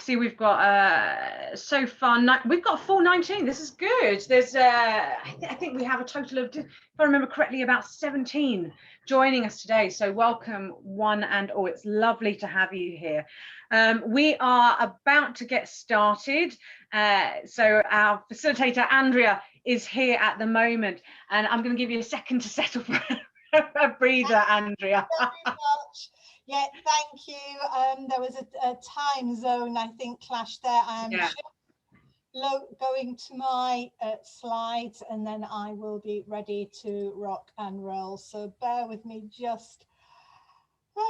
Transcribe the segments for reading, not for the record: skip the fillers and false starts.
see we've got so far, we've got 419. This is good. There's I think we have a total of, if I remember correctly, about 17 joining us today. So welcome one and all. It's lovely to have you here. We are about to get started. So our facilitator Andrea is here at the moment, and I'm going to give you a second to settle for a breather, Andrea. Very much. Yeah, thank you. There was a time zone, I think, clash there. I'm just going to my slides, and then I will be ready to rock and roll. So bear with me just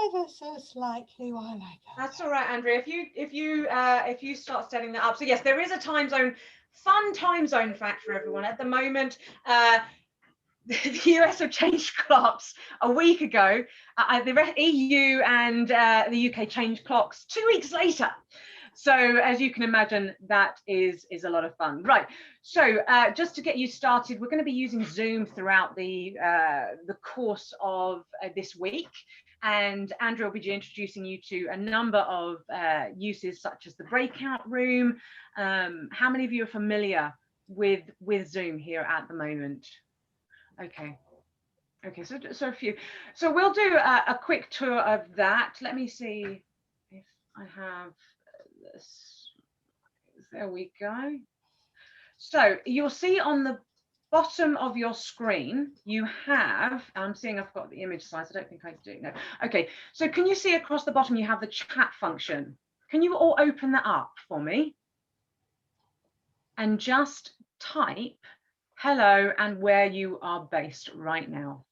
ever so slightly while I go. That's all right, Andrea. If you start setting that up. So yes, there is a time zone, fun time zone fact for everyone at the moment. The US have changed clocks a week ago. The EU and the UK changed clocks 2 weeks later. So as you can imagine, that is a lot of fun. Right. So just to get you started, we're going to be using Zoom throughout the course of this week. And Andrea will be introducing you to a number of uses, such as the breakout room. How many of you are familiar with Zoom here at the moment? Okay, so a few. So we'll do a quick tour of that. Let me see if I have this. There we go. So you'll see on the bottom of your screen, you have, I'm seeing I've got the image slides. I don't think I do. No. Okay, so can you see across the bottom, you have the chat function. Can you all open that up for me? And just type hello and where you are based right now.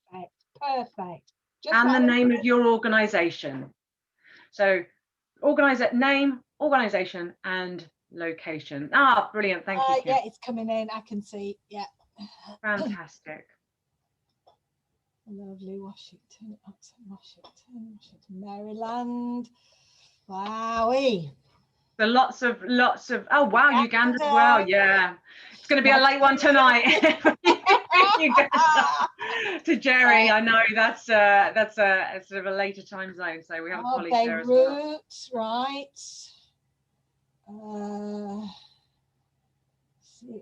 Perfect. And the name of your organization. So name, organization, and location. Ah, brilliant. Thank you. Yeah, it's coming in. I can see. Yeah. Fantastic. Lovely. Washington, Maryland. Wowee. So lots of, oh wow, Uganda as well. Yeah, it's going to be a late one tonight. To Jerry, I know that's a sort of a later time zone, so we have a colleague there as well. Right.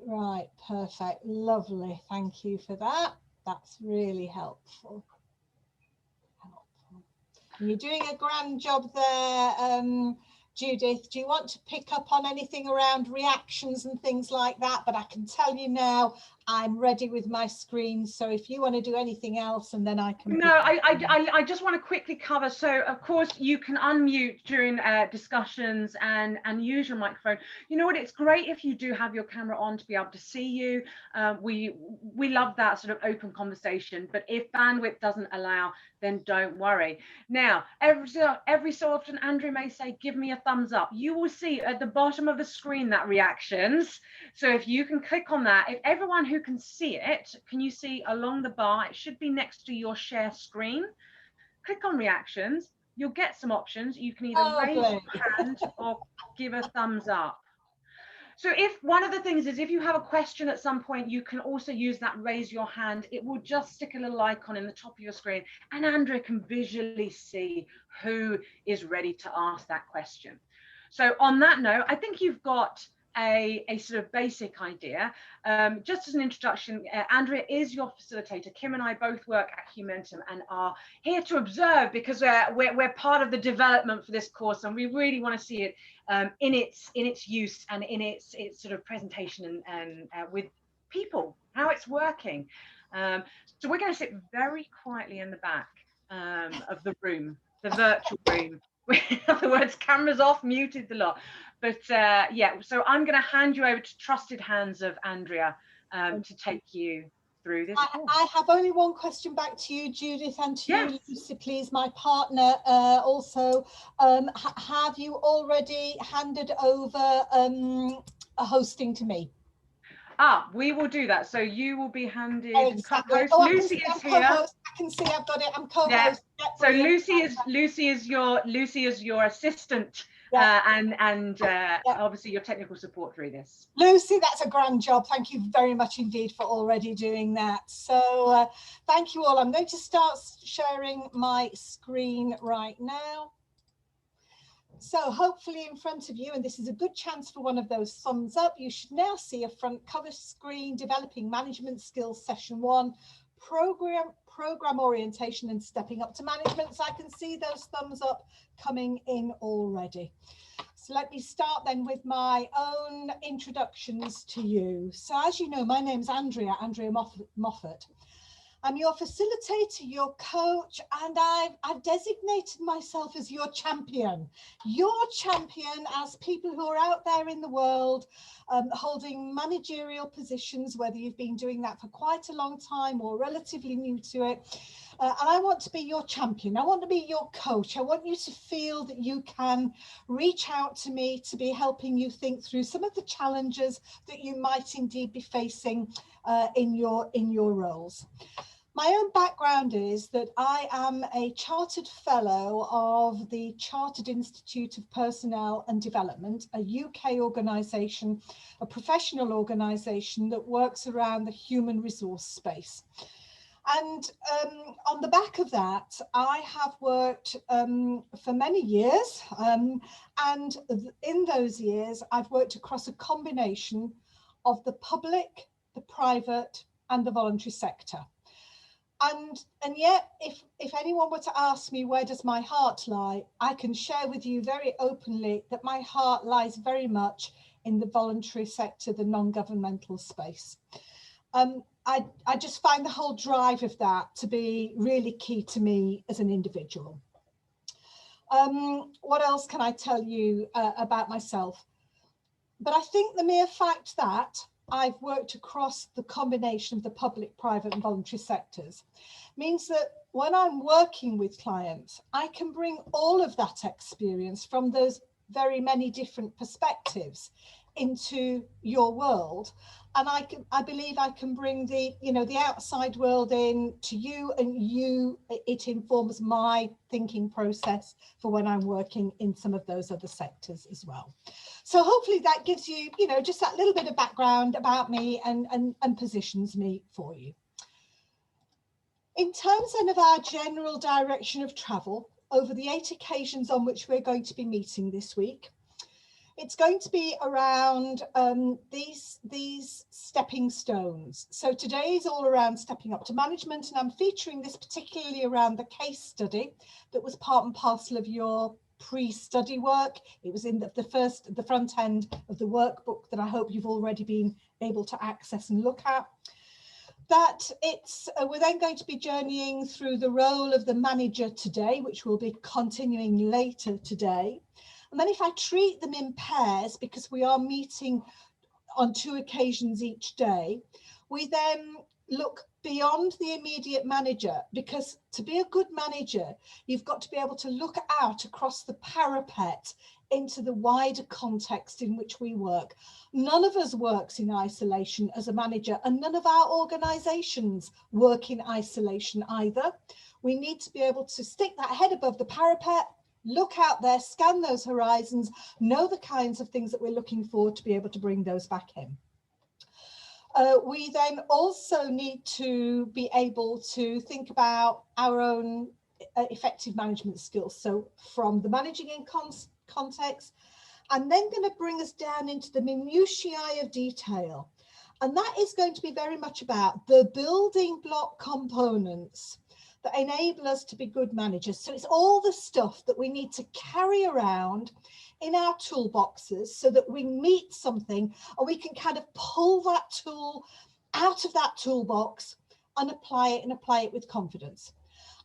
Right, perfect, lovely. Thank you for that. That's really helpful. And you're doing a grand job there, Judith. Do you want to pick up on anything around reactions and things like that? But I can tell you now, I'm ready with my screen. So if you want to do anything else, and then I can. No, I just want to quickly cover. So of course you can unmute during discussions and use your microphone. You know what? It's great if you do have your camera on to be able to see you. We love that sort of open conversation. But if bandwidth doesn't allow, then don't worry. Now, every so often, Andrew may say, "Give me a thumbs up." You will see at the bottom of the screen that reactions. So if you can click on that, if everyone who can see it, can you see along the bar? It should be next to your share screen. Click on reactions. You'll get some options. You can either raise your hand or give a thumbs up. So if one of the things is, if you have a question at some point, you can also use that raise your hand. It will just stick a little icon in the top of your screen, and Andrea can visually see who is ready to ask that question. So on that note, I think you've got a sort of basic idea. Just as an introduction, Andrea is your facilitator. Kim and I both work at Humentum and are here to observe, because we're part of the development for this course, and we really want to see it in its use and in its sort of presentation and with people, how it's working. So we're going to sit very quietly in the back of the room, the virtual room. In other words, cameras off, muted the lot. But yeah, so I'm going to hand you over to trusted hands of Andrea to take you through this. I have only one question back to you, Judith, and to you, Lucy, please, my partner. Also, have you already handed over a hosting to me? We will do that. So you will be handed co-host. Lucy is here. I can see I've got it. I'm co-host. Yeah. So Lucy is your assistant. And obviously your technical support through this. Lucy, that's a grand job. Thank you very much indeed for already doing that. So thank you all. I'm going to start sharing my screen right now. So hopefully in front of you, and this is a good chance for one of those thumbs up, you should now see a front cover screen, Developing Management Skills Session 1, program orientation and stepping up to management. So I can see those thumbs up coming in already. So let me start then with my own introductions to you. So as you know, my name's Andrea Moffat. I'm your facilitator, your coach, and I've designated myself as your champion as people who are out there in the world holding managerial positions, whether you've been doing that for quite a long time or relatively new to it. And I want to be your champion. I want to be your coach. I want you to feel that you can reach out to me to be helping you think through some of the challenges that you might indeed be facing in your roles. My own background is that I am a chartered fellow of the Chartered Institute of Personnel and Development, a UK organisation, a professional organisation that works around the human resource space. And on the back of that, I have worked for many years. And in those years, I've worked across a combination of the public, the private, and the voluntary sector. And yet, if anyone were to ask me, where does my heart lie? I can share with you very openly that my heart lies very much in the voluntary sector, the non-governmental space. I just find the whole drive of that to be really key to me as an individual. What else can I tell you about myself? But I think the mere fact that I've worked across the combination of the public, private and voluntary sectors means that when I'm working with clients, I can bring all of that experience from those very many different perspectives into your world. And I believe I can bring the outside world in to you, and it informs my thinking process for when I'm working in some of those other sectors as well. So hopefully that gives you, just that little bit of background about me and positions me for you. In terms then of our general direction of travel over the 8 occasions on which we're going to be meeting this week, it's going to be around these stepping stones. So today is all around stepping up to management, and I'm featuring this particularly around the case study that was part and parcel of your pre-study work. It was in the front end of the workbook that I hope you've already been able to access and look at. We're then going to be journeying through the role of the manager today, which will be continuing later today. And then if I treat them in pairs, because we are meeting on 2 occasions each day, we then look beyond the immediate manager, because to be a good manager, you've got to be able to look out across the parapet into the wider context in which we work. None of us works in isolation as a manager, and none of our organisations work in isolation either. We need to be able to stick that head above the parapet, look out there, scan those horizons, know the kinds of things that we're looking for to be able to bring those back in. We then also need to be able to think about our own effective management skills. So from the managing in context, and then going to bring us down into the minutiae of detail. And that is going to be very much about the building block components that enable us to be good managers. So it's all the stuff that we need to carry around in our toolboxes so that we meet something and we can kind of pull that tool out of that toolbox and apply it with confidence.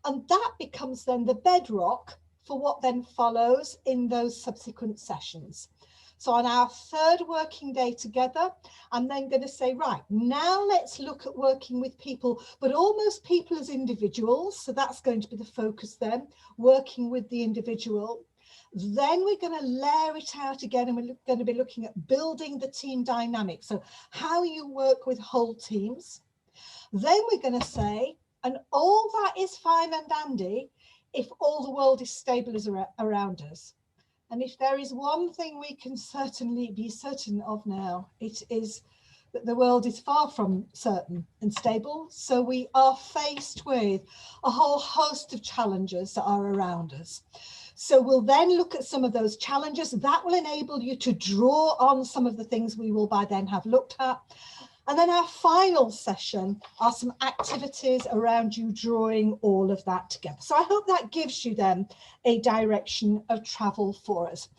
And that becomes then the bedrock for what then follows in those subsequent sessions. So on our 3rd working day together, I'm then going to say, right, now let's look at working with people, but almost people as individuals. So that's going to be the focus then, working with the individual. Then we're going to layer it out again, and we're going to be looking at building the team dynamic. So how you work with whole teams. Then we're going to say, and all that is fine and dandy if all the world is stable as around us. And if there is one thing we can certainly be certain of now, it is that the world is far from certain and stable. So we are faced with a whole host of challenges that are around us. So we'll then look at some of those challenges. That will enable you to draw on some of the things we will by then have looked at. And then our final session are some activities around you drawing all of that together. So I hope that gives you then a direction of travel for us.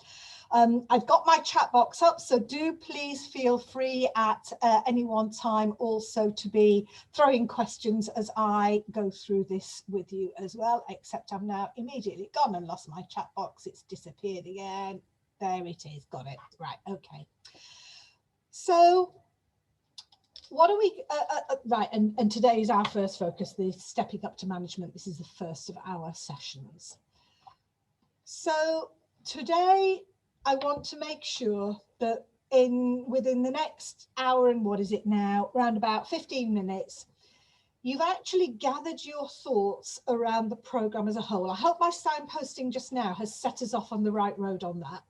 I've got my chat box up, so do please feel free at any one time also to be throwing questions as I go through this with you as well, except I'm now immediately gone and lost my chat box. It's disappeared again. There it is, got it. Right, okay. So what are we, right, and today is our first focus, the stepping up to management. This is the first of our sessions. So today, I want to make sure that within the next hour and what is it now, around about 15 minutes, you've actually gathered your thoughts around the programme as a whole. I hope my signposting just now has set us off on the right road on that.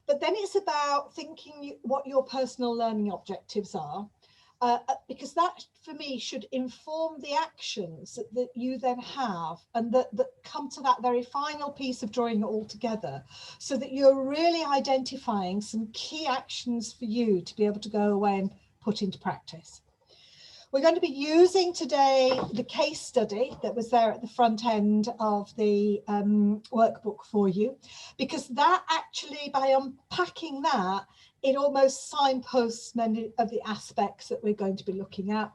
But then it's about thinking what your personal learning objectives are, because that for me should inform the actions that you then have and that come to that very final piece of drawing it all together, so that you're really identifying some key actions for you to be able to go away and put into practice. We're going to be using today the case study that was there at the front end of the workbook for you, because that actually, by unpacking that, it almost signposts many of the aspects that we're going to be looking at.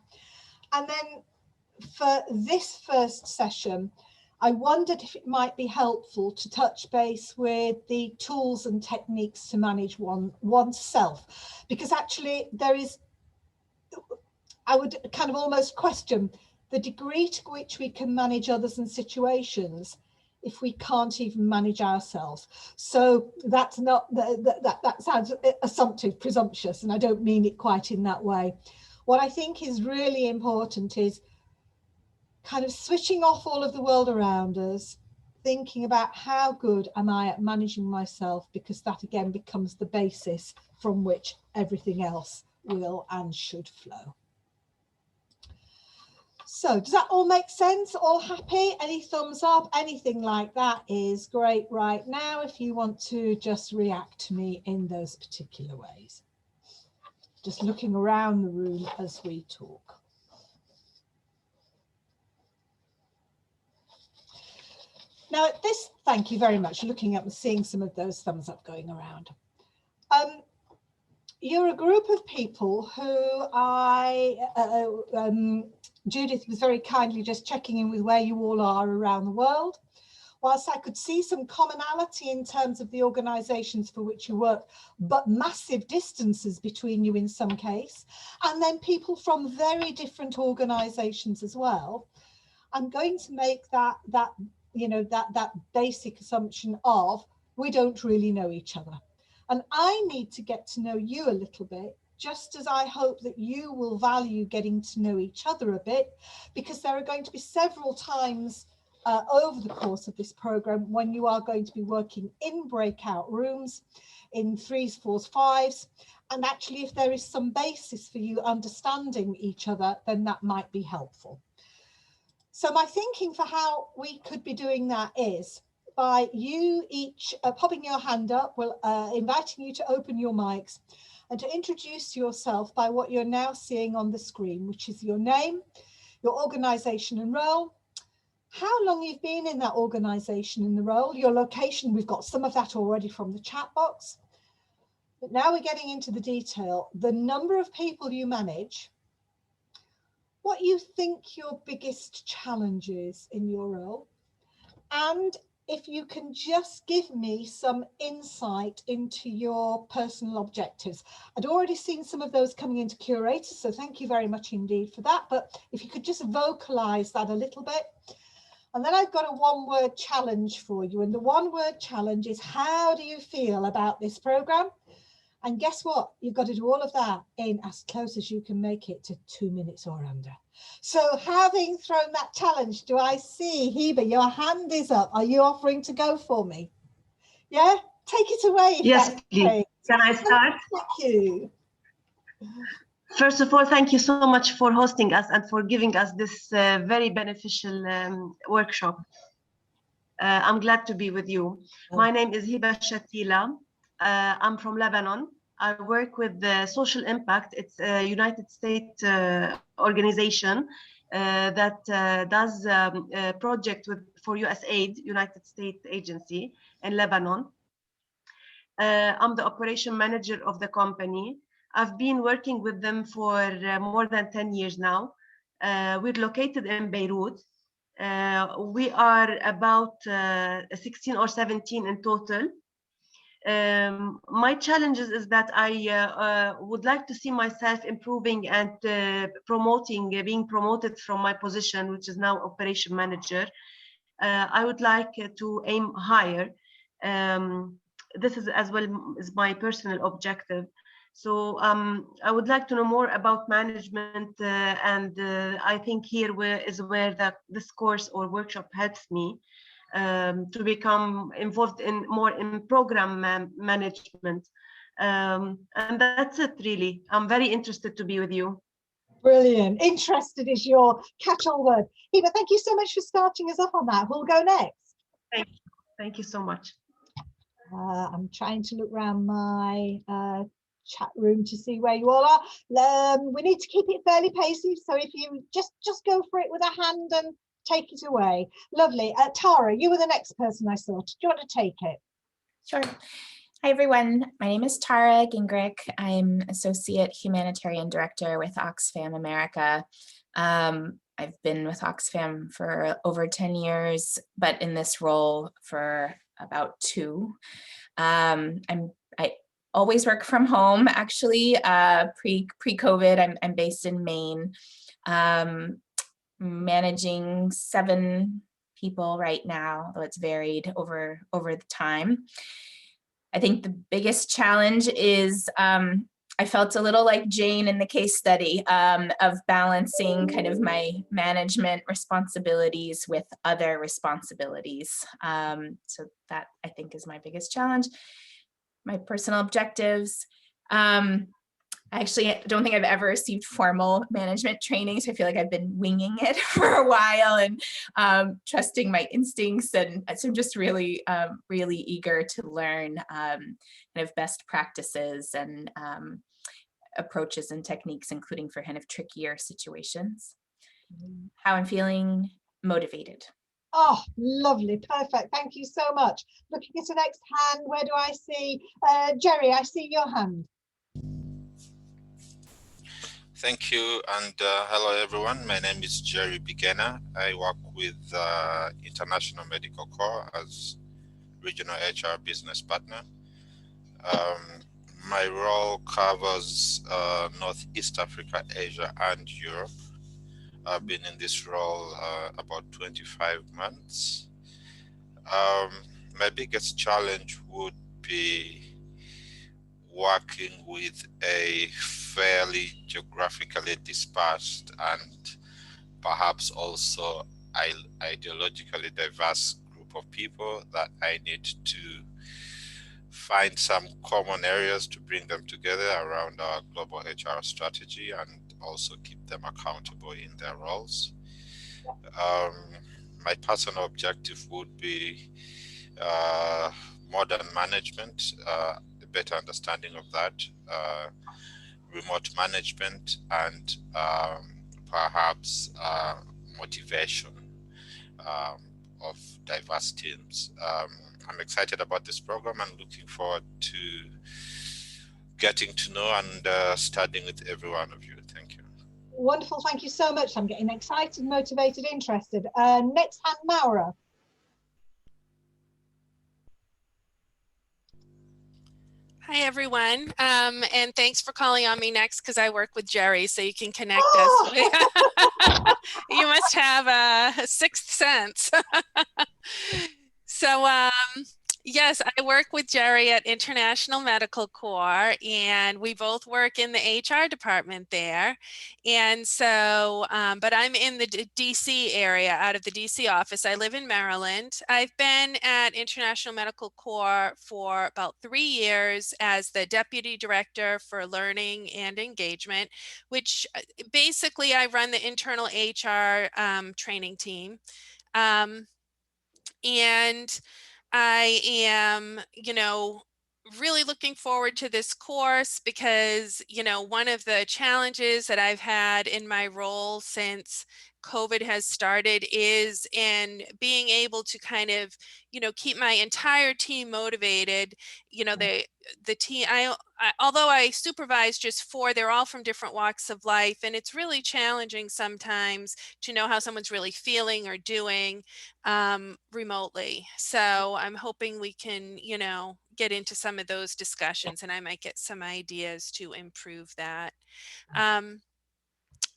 And then for this first session, I wondered if it might be helpful to touch base with the tools and techniques to manage oneself, because actually there is, I would kind of almost question the degree to which we can manage others and situations if we can't even manage ourselves. So that's not, that sounds assumptive, presumptuous, and I don't mean it quite in that way. What I think is really important is kind of switching off all of the world around us, thinking about how good am I at managing myself, because that again becomes the basis from which everything else will and should flow. So does that all make sense? All happy? Any thumbs up? Anything like that is great right now if you want to just react to me in those particular ways. Just looking around the room as we talk. Now at this, thank you very much. Looking up and seeing some of those thumbs up going around. You're a group of people who Judith was very kindly just checking in with where you all are around the world. Whilst I could see some commonality in terms of the organisations for which you work, but massive distances between you in some case, and then people from very different organisations as well, I'm going to make that basic assumption of we don't really know each other. And I need to get to know you a little bit, just as I hope that you will value getting to know each other a bit, because there are going to be several times over the course of this programme when you are going to be working in breakout rooms, in 3s, 4s, 5s, and actually if there is some basis for you understanding each other, then that might be helpful. So my thinking for how we could be doing that is by you each popping your hand up, inviting you to open your mics and to introduce yourself by what you're now seeing on the screen, which is your name, your organisation and role, how long you've been in that organisation and the role, your location. We've got some of that already from the chat box. But now we're getting into the detail, the number of people you manage, what you think your biggest challenge is in your role, and if you can just give me some insight into your personal objectives. I'd already seen some of those coming into curators, so thank you very much indeed for that. But if you could just vocalize that a little bit. And then I've got a one-word challenge for you. And the one-word challenge is, how do you feel about this program? And guess what? You've got to do all of that in as close as you can make it to 2 minutes or under. So having thrown that challenge, do I see, Heba, your hand is up. Are you offering to go for me? Yeah, take it away. Yes, please. Can I start? Thank you. First of all, thank you so much for hosting us and for giving us this very beneficial workshop. I'm glad to be with you. My name is Hiba Shatila. I'm from Lebanon. I work with the Social Impact. It's a United States organization that does a project for USAID, United States Agency in Lebanon. I'm the operation manager of the company. I've been working with them for more than 10 years now. We're located in Beirut. We are about 16 or 17 in total. My challenges is that I would like to see myself improving and being promoted from my position, which is now operation manager. I would like to aim higher. This is as well as my personal objective. So I would like to know more about management, and I think here is where this course or workshop helps me to become involved in more in program management. And that's it, really. I'm very interested to be with you. Brilliant. Interested is your catch-all word. Hiba, thank you so much for starting us off on that. Who'll go next? Thank you. Thank you so much. I'm trying to look around my chat room to see where you all are. We need to keep it fairly pacey, so if you just go for it with a hand and take it away. Lovely. Tara, you were the next person I saw. Do you want to take it? Sure. Hi, everyone. My name is Tara Gingrich. I'm Associate Humanitarian Director with Oxfam America. I've been with Oxfam for over 10 years, but in this role for about 2. I always work from home, actually. Pre-COVID, I'm based in Maine, managing 7 people right now, though it's varied over the time. I think the biggest challenge is I felt a little like Jane in the case study of balancing kind of my management responsibilities with other responsibilities. So that I think is my biggest challenge. My personal objectives. I actually don't think I've ever received formal management training, so I feel like I've been winging it for a while and trusting my instincts. And so I'm just really, really eager to learn kind of best practices and approaches and techniques, including for kind of trickier situations. How I'm feeling: motivated. Oh, lovely. Perfect. Thank you so much. Looking at the next hand, where do I see? Jerry, I see your hand. Thank you, and hello everyone. My name is Jerry Bigena. I work with International Medical Corps as Regional HR Business Partner. My role covers Northeast Africa, Asia, and Europe. I've been in this role about 25 months. My biggest challenge would be working with a fairly geographically dispersed and perhaps also ideologically diverse group of people that I need to find some common areas to bring them together around our global HR strategy and also keep them accountable in their roles. My personal objective would be modern management, a better understanding of that, remote management, and perhaps motivation of diverse teams. I'm excited about this program and looking forward to getting to know and studying with every one of you. Thank you. Wonderful. Thank you so much. I'm getting excited, motivated, interested. Next hand, Maura. Hi, everyone. And thanks for calling on me next, because I work with Jerry, so you can connect us. You must have a sixth sense. So yes, I work with Jerry at International Medical Corps, and we both work in the HR department there. And so, but I'm in the DC area, out of the DC office. I live in Maryland. I've been at International Medical Corps for about 3 years as the Deputy Director for Learning and Engagement, which basically I run the internal HR training team. And I am, really looking forward to this course because, one of the challenges that I've had in my role since COVID has started is in being able to kind of, keep my entire team motivated. The team, although I supervise just 4, they're all from different walks of life, and it's really challenging sometimes to know how someone's really feeling or doing remotely. So I'm hoping we can, get into some of those discussions, and I might get some ideas to improve that.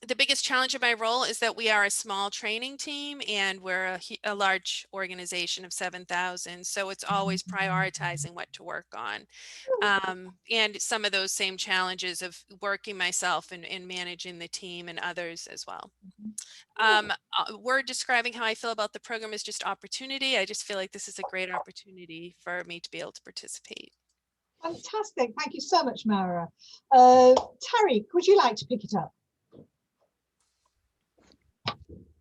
The biggest challenge of my role is that we are a small training team and we're a large organization of 7,000. So it's always prioritizing what to work on. And some of those same challenges of working myself and managing the team and others as well. Word describing how I feel about the program is just opportunity. I just feel like this is a great opportunity for me to be able to participate. Fantastic. Thank you so much, Mara. Tariq, would you like to pick it up?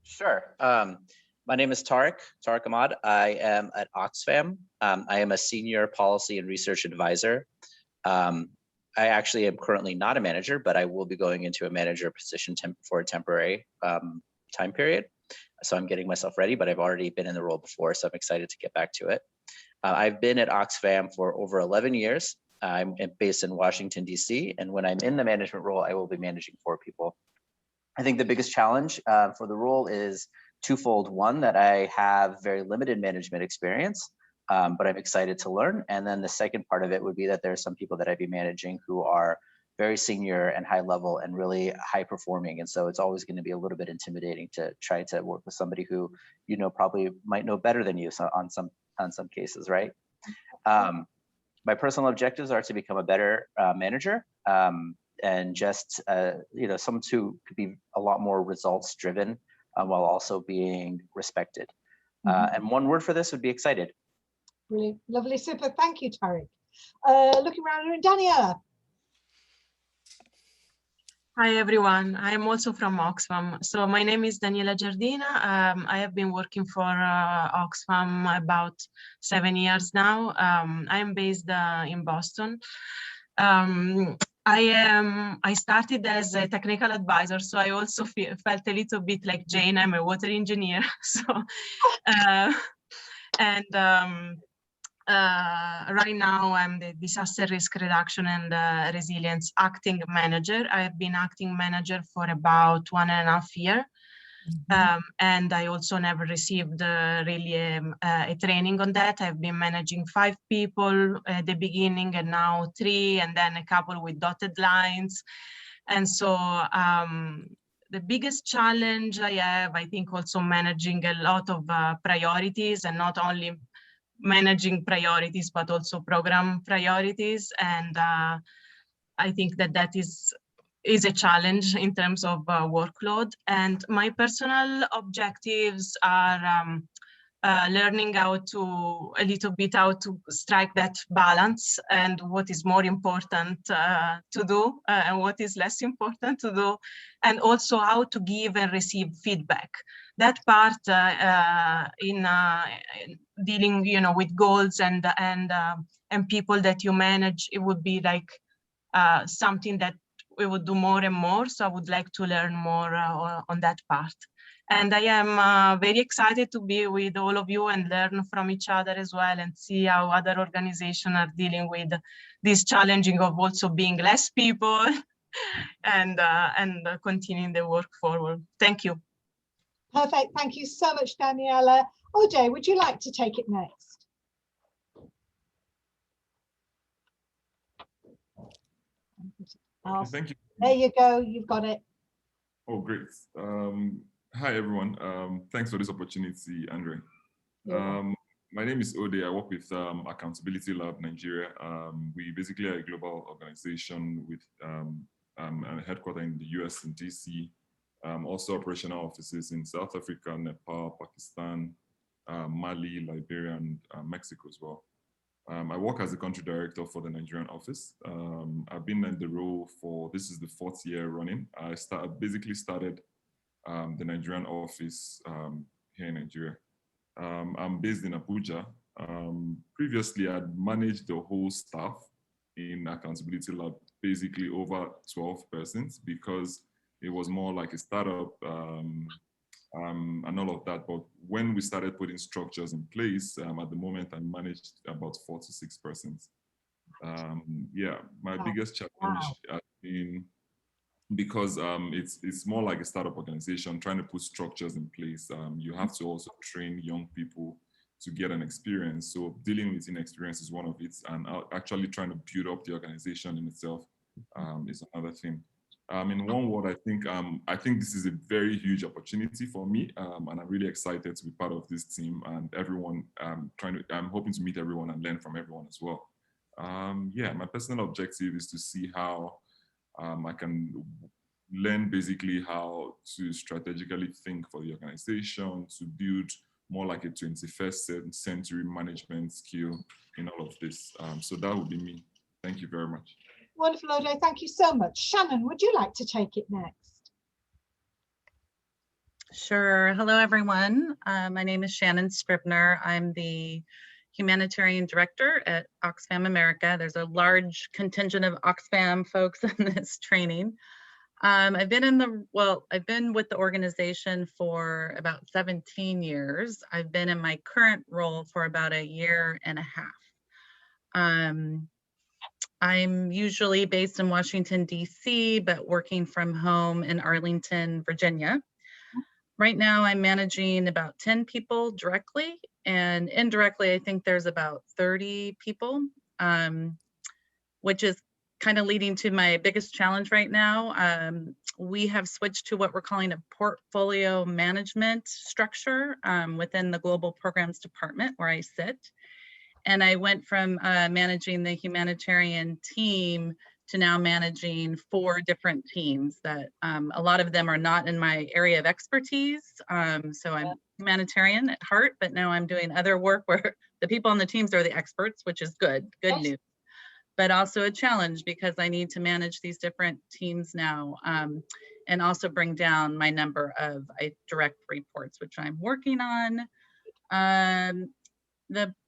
Sure. My name is Tariq Ahmad. I am at Oxfam. I am a senior policy and research advisor. I actually am currently not a manager, but I will be going into a manager position for a temporary time period. So I'm getting myself ready, but I've already been in the role before, so I'm excited to get back to it. I've been at Oxfam for over 11 years. I'm based in Washington, DC, and when I'm in the management role, I will be managing 4 people. I think the biggest challenge for the role is twofold. One, that I have very limited management experience, but I'm excited to learn. And then the second part of it would be that there are some people that I'd be managing who are very senior and high level and really high performing. And so it's always going to be a little bit intimidating to try to work with somebody who, probably might know better than you on some cases, right? My personal objectives are to become a better manager. And just someone who could be a lot more results driven while also being respected. And one word for this would be excited. Brilliant, lovely, super. Thank you, Tariq. Looking around, Daniela. Hi everyone, I am also from Oxfam. So my name is Daniela Giardina. I have been working for Oxfam about 7 years now. I am based in Boston. I started as a technical advisor, so I also felt a little bit like Jane. I'm a water engineer. So, right now I'm the disaster risk reduction and resilience acting manager. I have been acting manager for about 1.5 years. And I also never received really a training on that. I've been managing 5 people at the beginning and now 3, and then a couple with dotted lines. And so the biggest challenge I have, I think, also managing a lot of priorities, and not only managing priorities, but also program priorities. And I think that is a challenge in terms of workload. And my personal objectives are learning how to strike that balance, and what is more important to do and what is less important to do, and also how to give and receive feedback. That part in dealing, with goals and people that you manage, it would be like something that we would do more and more. So I would like to learn more on that part. And I am very excited to be with all of you and learn from each other as well, and see how other organizations are dealing with this challenging of also being less people and continuing the work forward. Thank you. Perfect. Thank you so much, Daniela. Ode, would you like to take it next? Okay, thank you. There you go. You've got it. Oh, great. Hi, everyone. Thanks for this opportunity, Andre. My name is Ode. I work with Accountability Lab Nigeria. We basically are a global organization with a headquarters in the US in DC, also operational offices in South Africa, Nepal, Pakistan, Mali, Liberia, and Mexico as well. I work as a country director for the Nigerian office. I've been in the role this is the 4th year running. I basically started the Nigerian office here in Nigeria. I'm based in Abuja. Previously, I'd managed the whole staff in Accountability Lab, basically over 12 persons, because it was more like a startup and all of that. But when we started putting structures in place, at the moment, I managed about 4 to 6 persons. Yeah, my biggest challenge has been, because it's more like a startup organization, trying to put structures in place. You have to also train young people to get an experience. So dealing with inexperience is one of it, and actually trying to build up the organization in itself is another thing. In one word, I think this is a very huge opportunity for me, and I'm really excited to be part of this team and everyone. I'm hoping to meet everyone and learn from everyone as well. Yeah, my personal objective is to see how I can learn basically how to strategically think for the organization, to build more like a 21st century management skill in all of this. So that would be me. Thank you very much. Wonderful, Ode. Thank you so much. Shannon, would you like to take it next? Sure. Hello, everyone. My name is Shannon Scribner. I'm the Humanitarian Director at Oxfam America. There's a large contingent of Oxfam folks in this training. I've been with the organization for about 17 years. I've been in my current role for about a year and a half. I'm usually based in Washington, D.C., but working from home in Arlington, Virginia. Right now, I'm managing about 10 people directly, and indirectly, I think there's about 30 people, which is kind of leading to my biggest challenge right now. We have switched to what we're calling a portfolio management structure within the Global Programs Department where I sit. And I went from managing the humanitarian team to now managing 4 different teams that a lot of them are not in my area of expertise. So I'm humanitarian at heart, but now I'm doing other work where the people on the teams are the experts, which is good news, but also a challenge because I need to manage these different teams now and also bring down my number of direct reports, which I'm working on.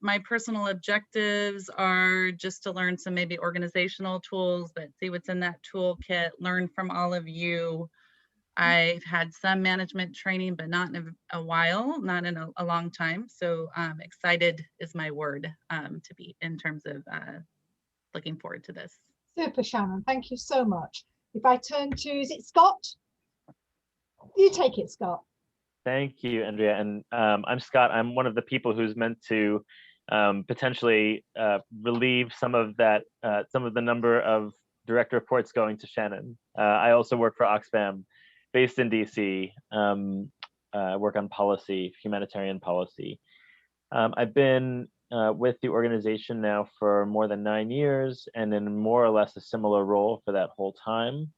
My personal objectives are just to learn some maybe organizational tools, but see what's in that toolkit, learn from all of you. I've had some management training, but not in a while, not in a long time. So excited is my word to be in terms of looking forward to this. Super, Shannon. Thank you so much. If I turn to, is it Scott? You take it, Scott. Thank you, Andrea. And I'm Scott. I'm one of the people who's meant to potentially relieve some of that, some of the number of direct reports going to Shannon. I also work for Oxfam, based in DC. Work on policy, humanitarian policy. I've been with the organization now for more than 9 years, and in more or less a similar role for that whole time.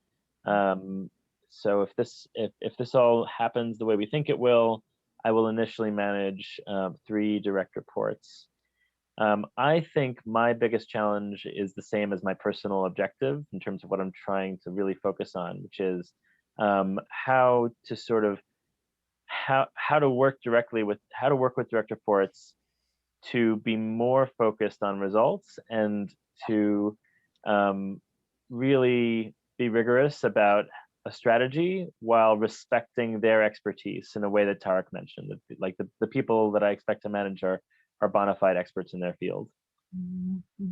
So if this all happens the way we think it will, I will initially manage 3 direct reports. I think my biggest challenge is the same as my personal objective in terms of what I'm trying to really focus on, which is how to work with direct reports to be more focused on results and to really be rigorous about a strategy while respecting their expertise in a way that Tarek mentioned. Like the people that I expect to manage are bona fide experts in their field. Mm-hmm.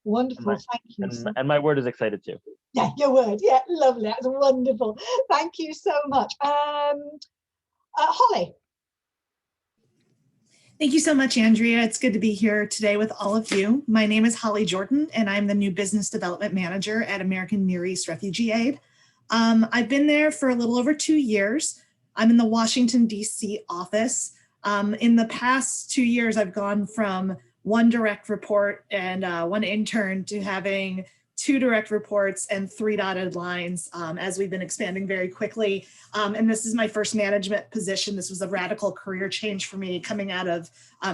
Wonderful, thank you. And my word is excited too. Yeah, your word, yeah, lovely, that's wonderful. Thank you so much. Holly. Thank you so much, Andrea. It's good to be here today with all of you. My name is Holly Jordan, and I'm the new Business Development Manager at American Near East Refugee Aid. I've been there for a little over 2 years. I'm in the Washington, D.C. office. In the past 2 years, I've gone from 1 direct report and 1 intern to having 2 direct reports and 3 dotted lines as we've been expanding very quickly. And this is my first management position. This was a radical career change for me coming out of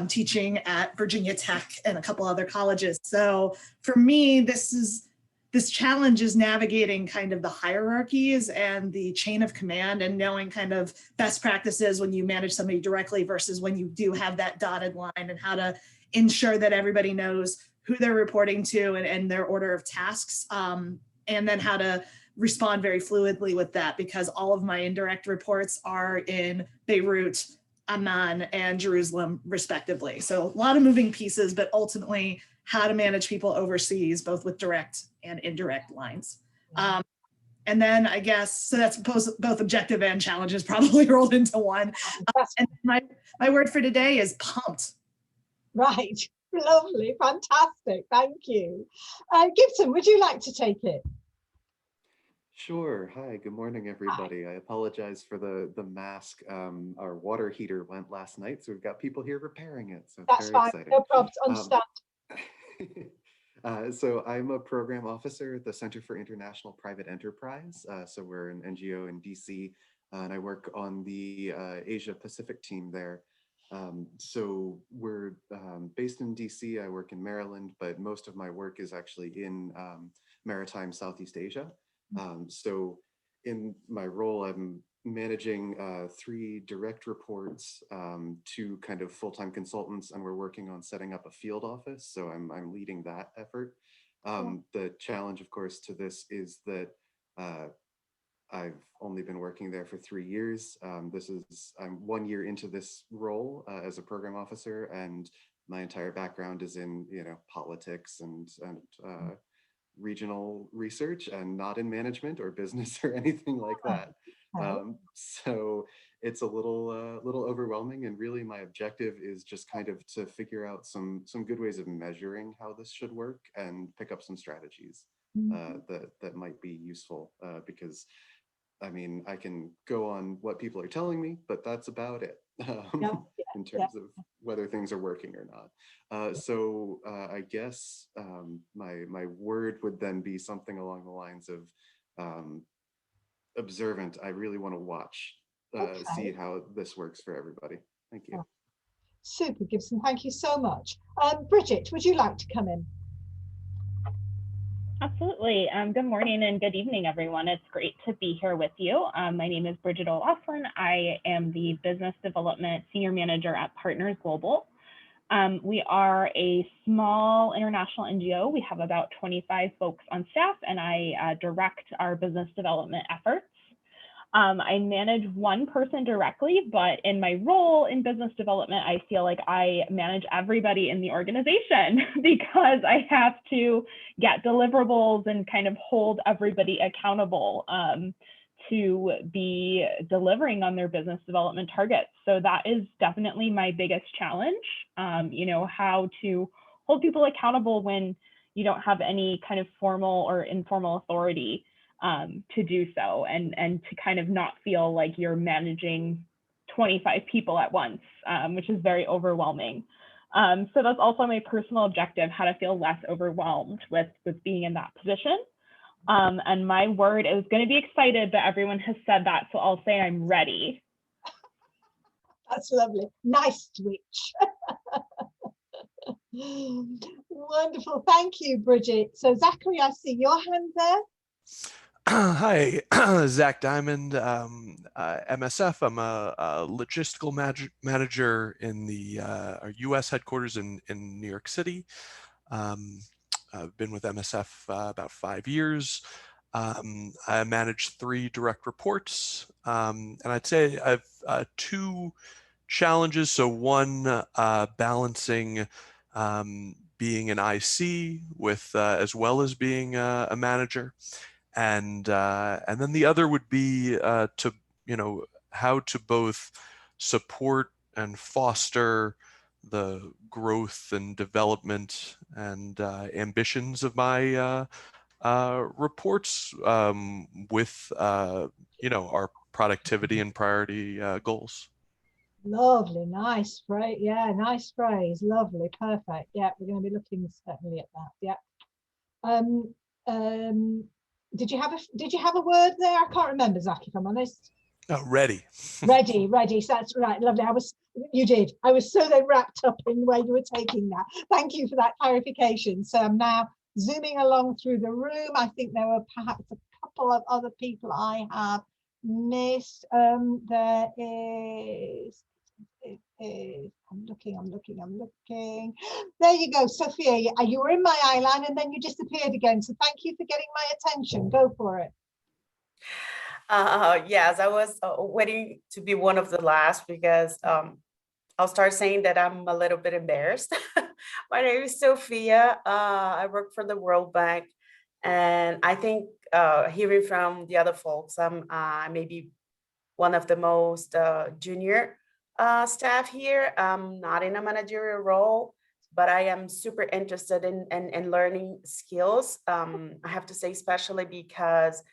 teaching at Virginia Tech and a couple other colleges. So for me, this this challenge is navigating kind of the hierarchies and the chain of command and knowing kind of best practices when you manage somebody directly versus when you do have that dotted line, and how to ensure that everybody knows who they're reporting to and their order of tasks. And then how to respond very fluidly with that, because all of my indirect reports are in Beirut, Amman, and Jerusalem, respectively. So a lot of moving pieces, but ultimately how to manage people overseas, both with direct and indirect lines. And then I guess, so that's both objective and challenges probably rolled into one. And my word for today is pumped. Right, lovely, fantastic, thank you. Gibson, would you like to take it? Sure. Hi, good morning, everybody. Hi. I apologize for the mask. Our water heater went last night, so we've got people here repairing it. So that's fine, exciting. No problems, understand. So I'm a program officer at the Center for International Private Enterprise. So we're an NGO in DC, and I work on the Asia Pacific team there. So we're based in DC. I work in Maryland, but most of my work is actually in maritime Southeast Asia. So in my role, I'm managing 3 direct reports to kind of full-time consultants, and we're working on setting up a field office. So I'm leading that effort. The challenge, of course, to this is that I've only been working there for 3 years. I'm 1 year into this role as a program officer, and my entire background is in politics and regional research, and not in management or business or anything like that. So it's a little overwhelming, and really my objective is just kind of to figure out some good ways of measuring how this should work and pick up some strategies that might be useful, because I mean, I can go on what people are telling me, but that's about it in terms of whether things are working or not. So I guess my word would then be something along the lines of observant. I really want to watch, see how this works for everybody. Thank you. Super, Gibson. Thank you so much. Bridget, would you like to come in? Absolutely. Good morning and good evening, everyone. It's great to be here with you. My name is Bridget O'Laughlin. I am the Business Development Senior Manager at Partners Global. We are a small international NGO. We have about 25 folks on staff, and I direct our business development efforts. I manage one person directly, but in my role in business development, I feel like I manage everybody in the organization because I have to get deliverables and kind of hold everybody accountable to be delivering on their business development targets. So that is definitely my biggest challenge, how to hold people accountable when you don't have any kind of formal or informal authority to do so, and to kind of not feel like you're managing 25 people at once, which is very overwhelming. So that's also my personal objective, how to feel less overwhelmed with being in that position. And my word is going to be excited, but everyone has said that, so I'll say I'm ready. That's lovely. Nice switch. Wonderful. Thank you, Bridget. So Zachary, I see your hand there. Hi, Zach Diamond, MSF. I'm a logistical manager in the our U.S. headquarters in New York City. I've been with MSF about 5 years. I manage 3 direct reports, and I'd say I've 2 challenges. So one, balancing being an IC with as well as being a manager. And then the other would be to how to both support and foster the growth and development and ambitions of my reports with our productivity and priority goals. Lovely, nice phrase. Yeah, nice phrase. Lovely, perfect. Yeah, we're going to be looking certainly at that. Yeah. Did you have a word there? I can't remember, Zach, if I'm honest. Oh, ready. ready. So that's right. Lovely. You did. I was so then wrapped up in where you were taking that. Thank you for that clarification. So I'm now zooming along through the room. I think there were perhaps a couple of other people I have missed. There is, I'm looking. There you go, Sophia. You were in my eye line and then you disappeared again. So thank you for getting my attention. Go for it. Yes, I was waiting to be one of the last because I'll start saying that I'm a little bit embarrassed. My name is Sophia. I work for the World Bank, and I think hearing from the other folks, I'm maybe one of the most junior staff here. I'm not in a managerial role, but I am super interested in learning skills. I have to say, especially because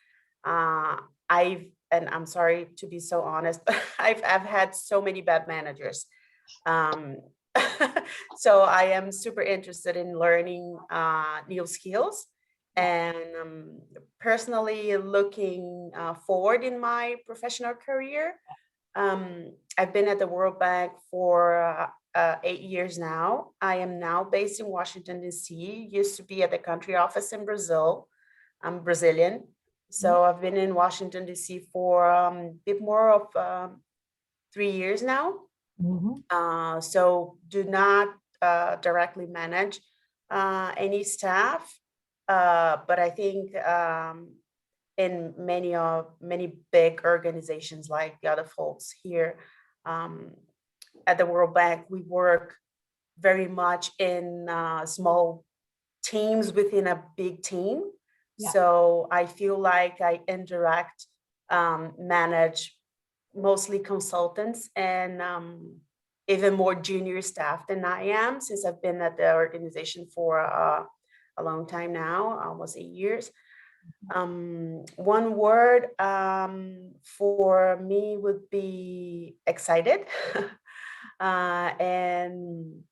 and I'm sorry to be so honest, but I've had so many bad managers. So I am super interested in learning new skills, and personally looking forward in my professional career. I've been at the World Bank for 8 years now. I am now based in Washington, D.C. Used to be at the country office in Brazil. I'm Brazilian. So I've been in Washington, D.C. for a bit more of 3 years now. So do not directly manage any staff, but I think in many big organizations like the other folks here at the World Bank, we work very much in small teams within a big team. Yeah. So I feel like I interact, manage mostly consultants and even more junior staff than I am, since I've been at the organization for a long time now, almost 8 years. One word for me would be excited. And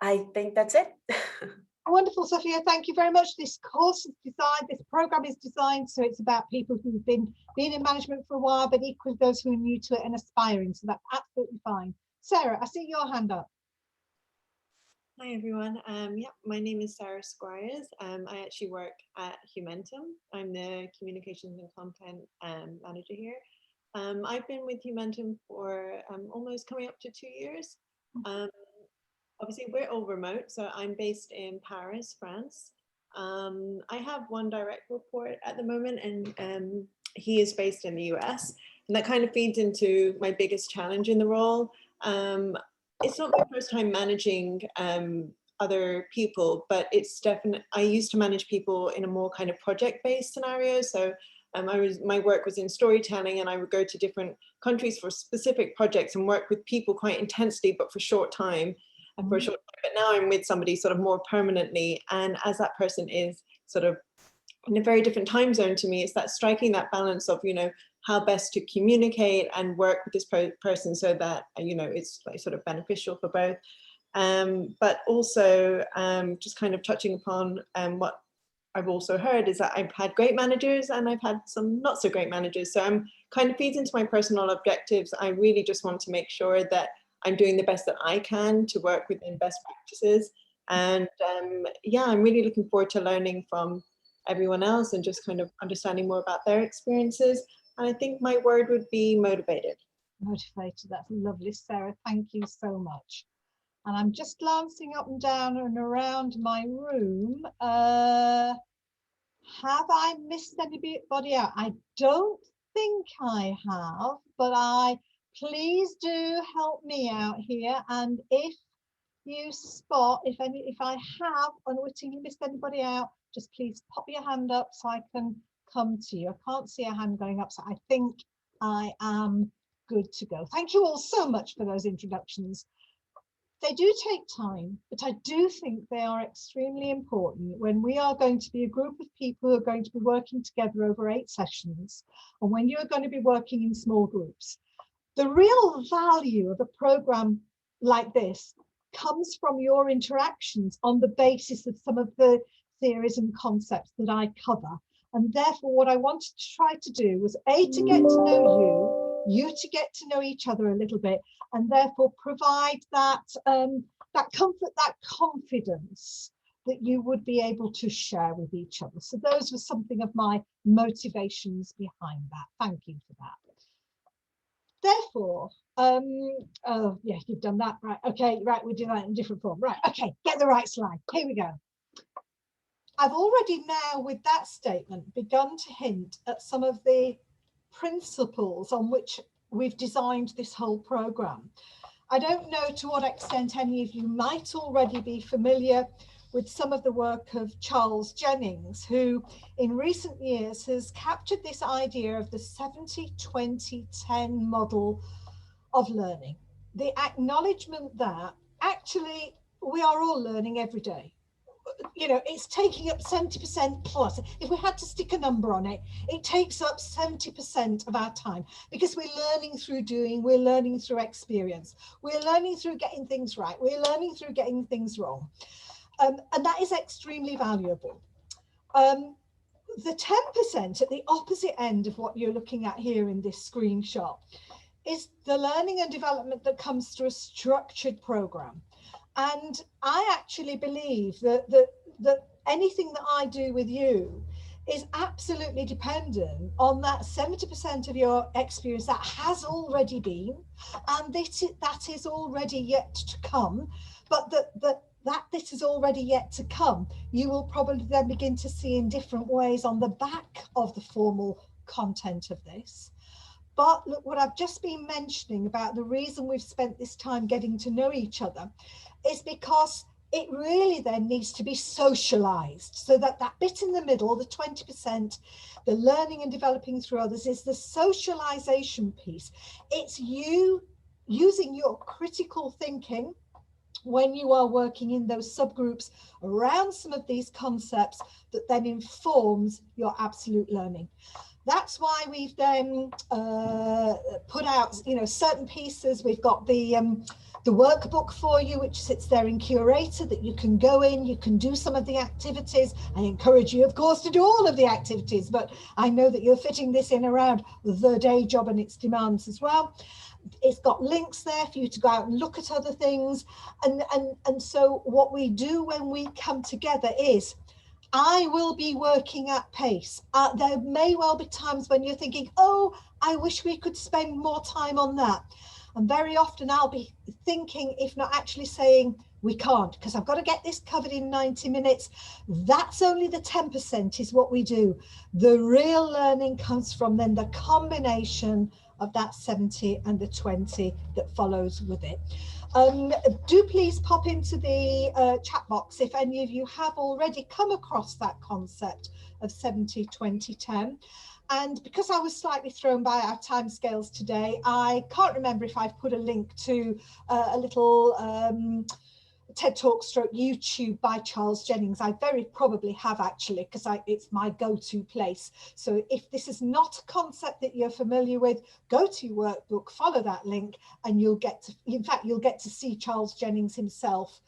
I think that's it. Wonderful, Sophia. Thank you very much. This course is designed, this program is designed so it's about people who've been in management for a while, but equally those who are new to it and aspiring. So that's absolutely fine. Sarah, I see your hand up. Hi everyone. Yeah, my name is Sarah Squires. I actually work at Humentum. I'm the communications and content manager here. I've been with Humentum for almost coming up to 2 years. Obviously, we're all remote, so I'm based in Paris, France. I have one direct report at the moment, and he is based in the US. And that kind of feeds into my biggest challenge in the role. It's not my first time managing other people, but it's definitely, I used to manage people in a more kind of project-based scenario. So my work was in storytelling, and I would go to different countries for specific projects and work with people quite intensely, but for short time. For a short time. But now I'm with somebody sort of more permanently, and as that person is sort of in a very different time zone to me, it's that striking that balance of, you know, how best to communicate and work with this person so that, you know, it's like sort of beneficial for both. But also just kind of touching upon what I've also heard is that I've had great managers and I've had some not so great managers. So I'm kind of feeds into my personal objectives. I really just want to make sure that I'm doing the best that I can to work within best practices. And yeah, I'm really looking forward to learning from everyone else and just kind of understanding more about their experiences. And I think my word would be motivated. Motivated, that's lovely, Sarah. Thank you so much. And I'm just glancing up and down and around my room. Have I missed anybody out? I don't think I have, but please do help me out here. And if you spot, if I have unwittingly missed anybody out, just please pop your hand up so I can come to you. I can't see a hand going up, so I think I am good to go. Thank you all so much for those introductions. They do take time, but I do think they are extremely important when we are going to be a group of people who are going to be working together over 8 sessions, and when you're going to be working in small groups. The real value of a program like this comes from your interactions on the basis of some of the theories and concepts that I cover. And therefore, what I wanted to try to do was A, to get to know you to get to know each other a little bit, and therefore provide that that comfort, that confidence that you would be able to share with each other. So those were something of my motivations behind that. Thank you for that. Therefore, oh yeah, you've done that, right? Okay, right, we do that in a different form. Right, okay, get the right slide. Here we go. I've already now, with that statement, begun to hint at some of the principles on which we've designed this whole program. I don't know to what extent any of you might already be familiar with some of the work of Charles Jennings, who in recent years has captured this idea of the 70-20-10 model of learning. The acknowledgement that actually we are all learning every day. You know, it's taking up 70% plus. If we had to stick a number on it, it takes up 70% of our time, because we're learning through doing, we're learning through experience, we're learning through getting things right, we're learning through getting things wrong. And that is extremely valuable. The 10% at the opposite end of what you're looking at here in this screenshot is the learning and development that comes through a structured program. And I actually believe that anything that I do with you is absolutely dependent on that 70% of your experience that has already been, and that is already yet to come, but that this is already yet to come, you will probably then begin to see in different ways on the back of the formal content of this. But look, what I've just been mentioning about the reason we've spent this time getting to know each other is because it really then needs to be socialized, so that bit in the middle, the 20%, the learning and developing through others, is the socialization piece. It's you using your critical thinking when you are working in those subgroups around some of these concepts that then informs your absolute learning. That's why we've then put out, you know, certain pieces. We've got the workbook for you, which sits there in Curator, that you can go in, you can do some of the activities. I encourage you, of course, to do all of the activities, but I know that you're fitting this in around the day job and its demands as well. It's got links there for you to go out and look at other things. And so what we do when we come together is, I will be working at pace. There may well be times when you're thinking, oh, I wish we could spend more time on that. And very often I'll be thinking, if not actually saying, we can't, because I've got to get this covered in 90 minutes. That's only the 10% is what we do. The real learning comes from then the combination of that 70 and the 20 that follows with it. Do please pop into the chat box if any of you have already come across that concept of 70-20-10. And because I was slightly thrown by our timescales today, I can't remember if I've put a link to a little TED Talk stroke YouTube by Charles Jennings. I very probably have, actually, because it's my go-to place. So if this is not a concept that you're familiar with, go to your workbook, follow that link, and you'll get to, in fact, you'll get to see Charles Jennings himself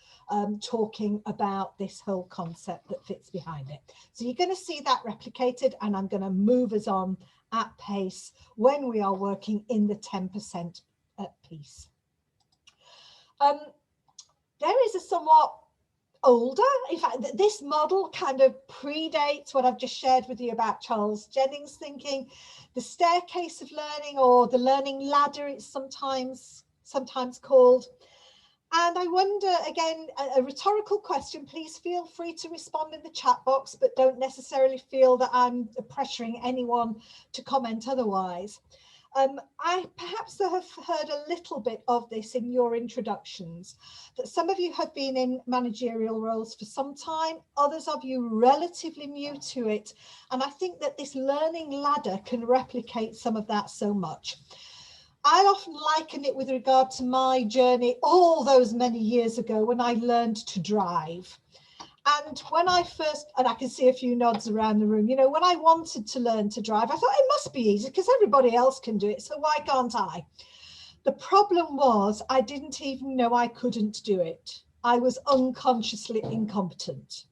talking about this whole concept that fits behind it. So you're going to see that replicated, and I'm going to move us on at pace when we are working in the 10% piece. There is a somewhat older, in fact, this model kind of predates what I've just shared with you about Charles Jennings' thinking. The staircase of learning, or the learning ladder, it's sometimes called. And I wonder, again, a rhetorical question, please feel free to respond in the chat box, but don't necessarily feel that I'm pressuring anyone to comment otherwise. I perhaps have heard a little bit of this in your introductions, that some of you have been in managerial roles for some time, others of you relatively new to it. And I think that this learning ladder can replicate some of that so much. I often liken it with regard to my journey all those many years ago when I learned to drive. And when I first, and I can see a few nods around the room, you know, when I wanted to learn to drive, I thought it must be easy because everybody else can do it, so why can't I? The problem was I didn't even know I couldn't do it. I was unconsciously incompetent.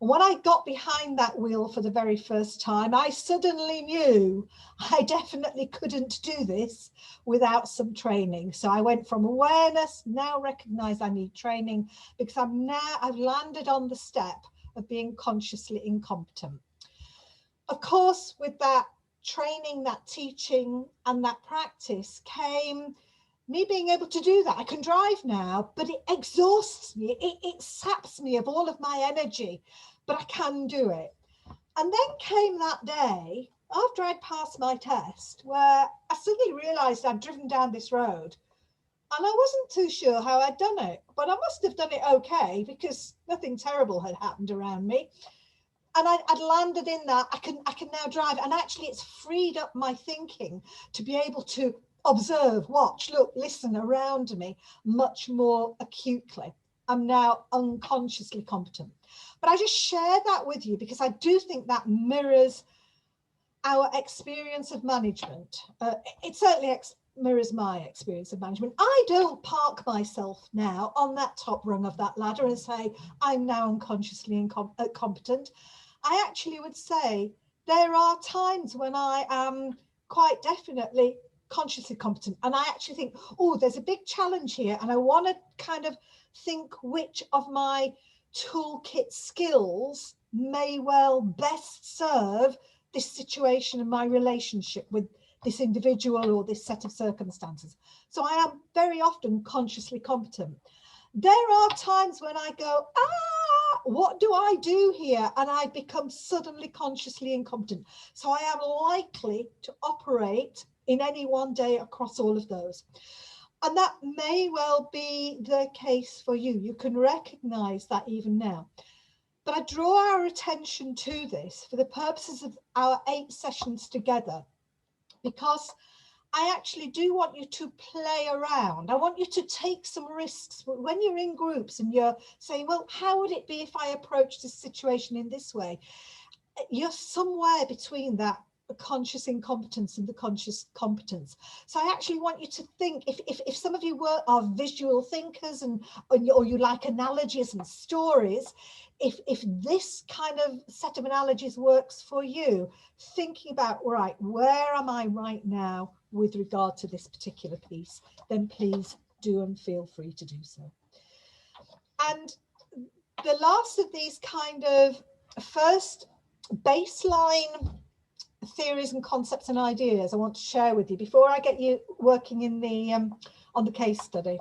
And when I got behind that wheel for the very first time, I suddenly knew I definitely couldn't do this without some training. So I went from awareness, now recognize I need training, because I've landed on the step of being consciously incompetent. Of course, with that training, that teaching, and that practice came me being able to do that. I can drive now, but it exhausts me. It saps me of all of my energy, but I can do it. And then came that day after I'd passed my test where I suddenly realized I'd driven down this road and I wasn't too sure how I'd done it, but I must have done it okay because nothing terrible had happened around me. And I'd landed in that. I can now drive, and actually it's freed up my thinking to be able to observe, watch, look, listen around me much more acutely. I'm now unconsciously competent. But I just share that with you because I do think that mirrors our experience of management. It certainly mirrors my experience of management. I don't park myself now on that top rung of that ladder and say, I'm now unconsciously incompetent. I actually would say there are times when I am quite definitely consciously competent. And I actually think, oh, there's a big challenge here. And I want to kind of think which of my toolkit skills may well best serve this situation and my relationship with this individual or this set of circumstances. So I am very often consciously competent. There are times when I go, what do I do here? And I become suddenly consciously incompetent. So I am likely to operate in any one day across all of those. And that may well be the case for you. You can recognize that even now. But I draw our attention to this for the purposes of our 8 sessions together, because I actually do want you to play around. I want you to take some risks. When you're in groups and you're saying, well, how would it be if I approach this situation in this way? You're somewhere between that conscious incompetence and the conscious competence. So I actually want you to think, if some of you are visual thinkers or you like analogies and stories, if this kind of set of analogies works for you, thinking about, right, where am I right now with regard to this particular piece, then please do and feel free to do so. And the last of these kind of first baseline theories and concepts and ideas I want to share with you before I get you working in the on the case study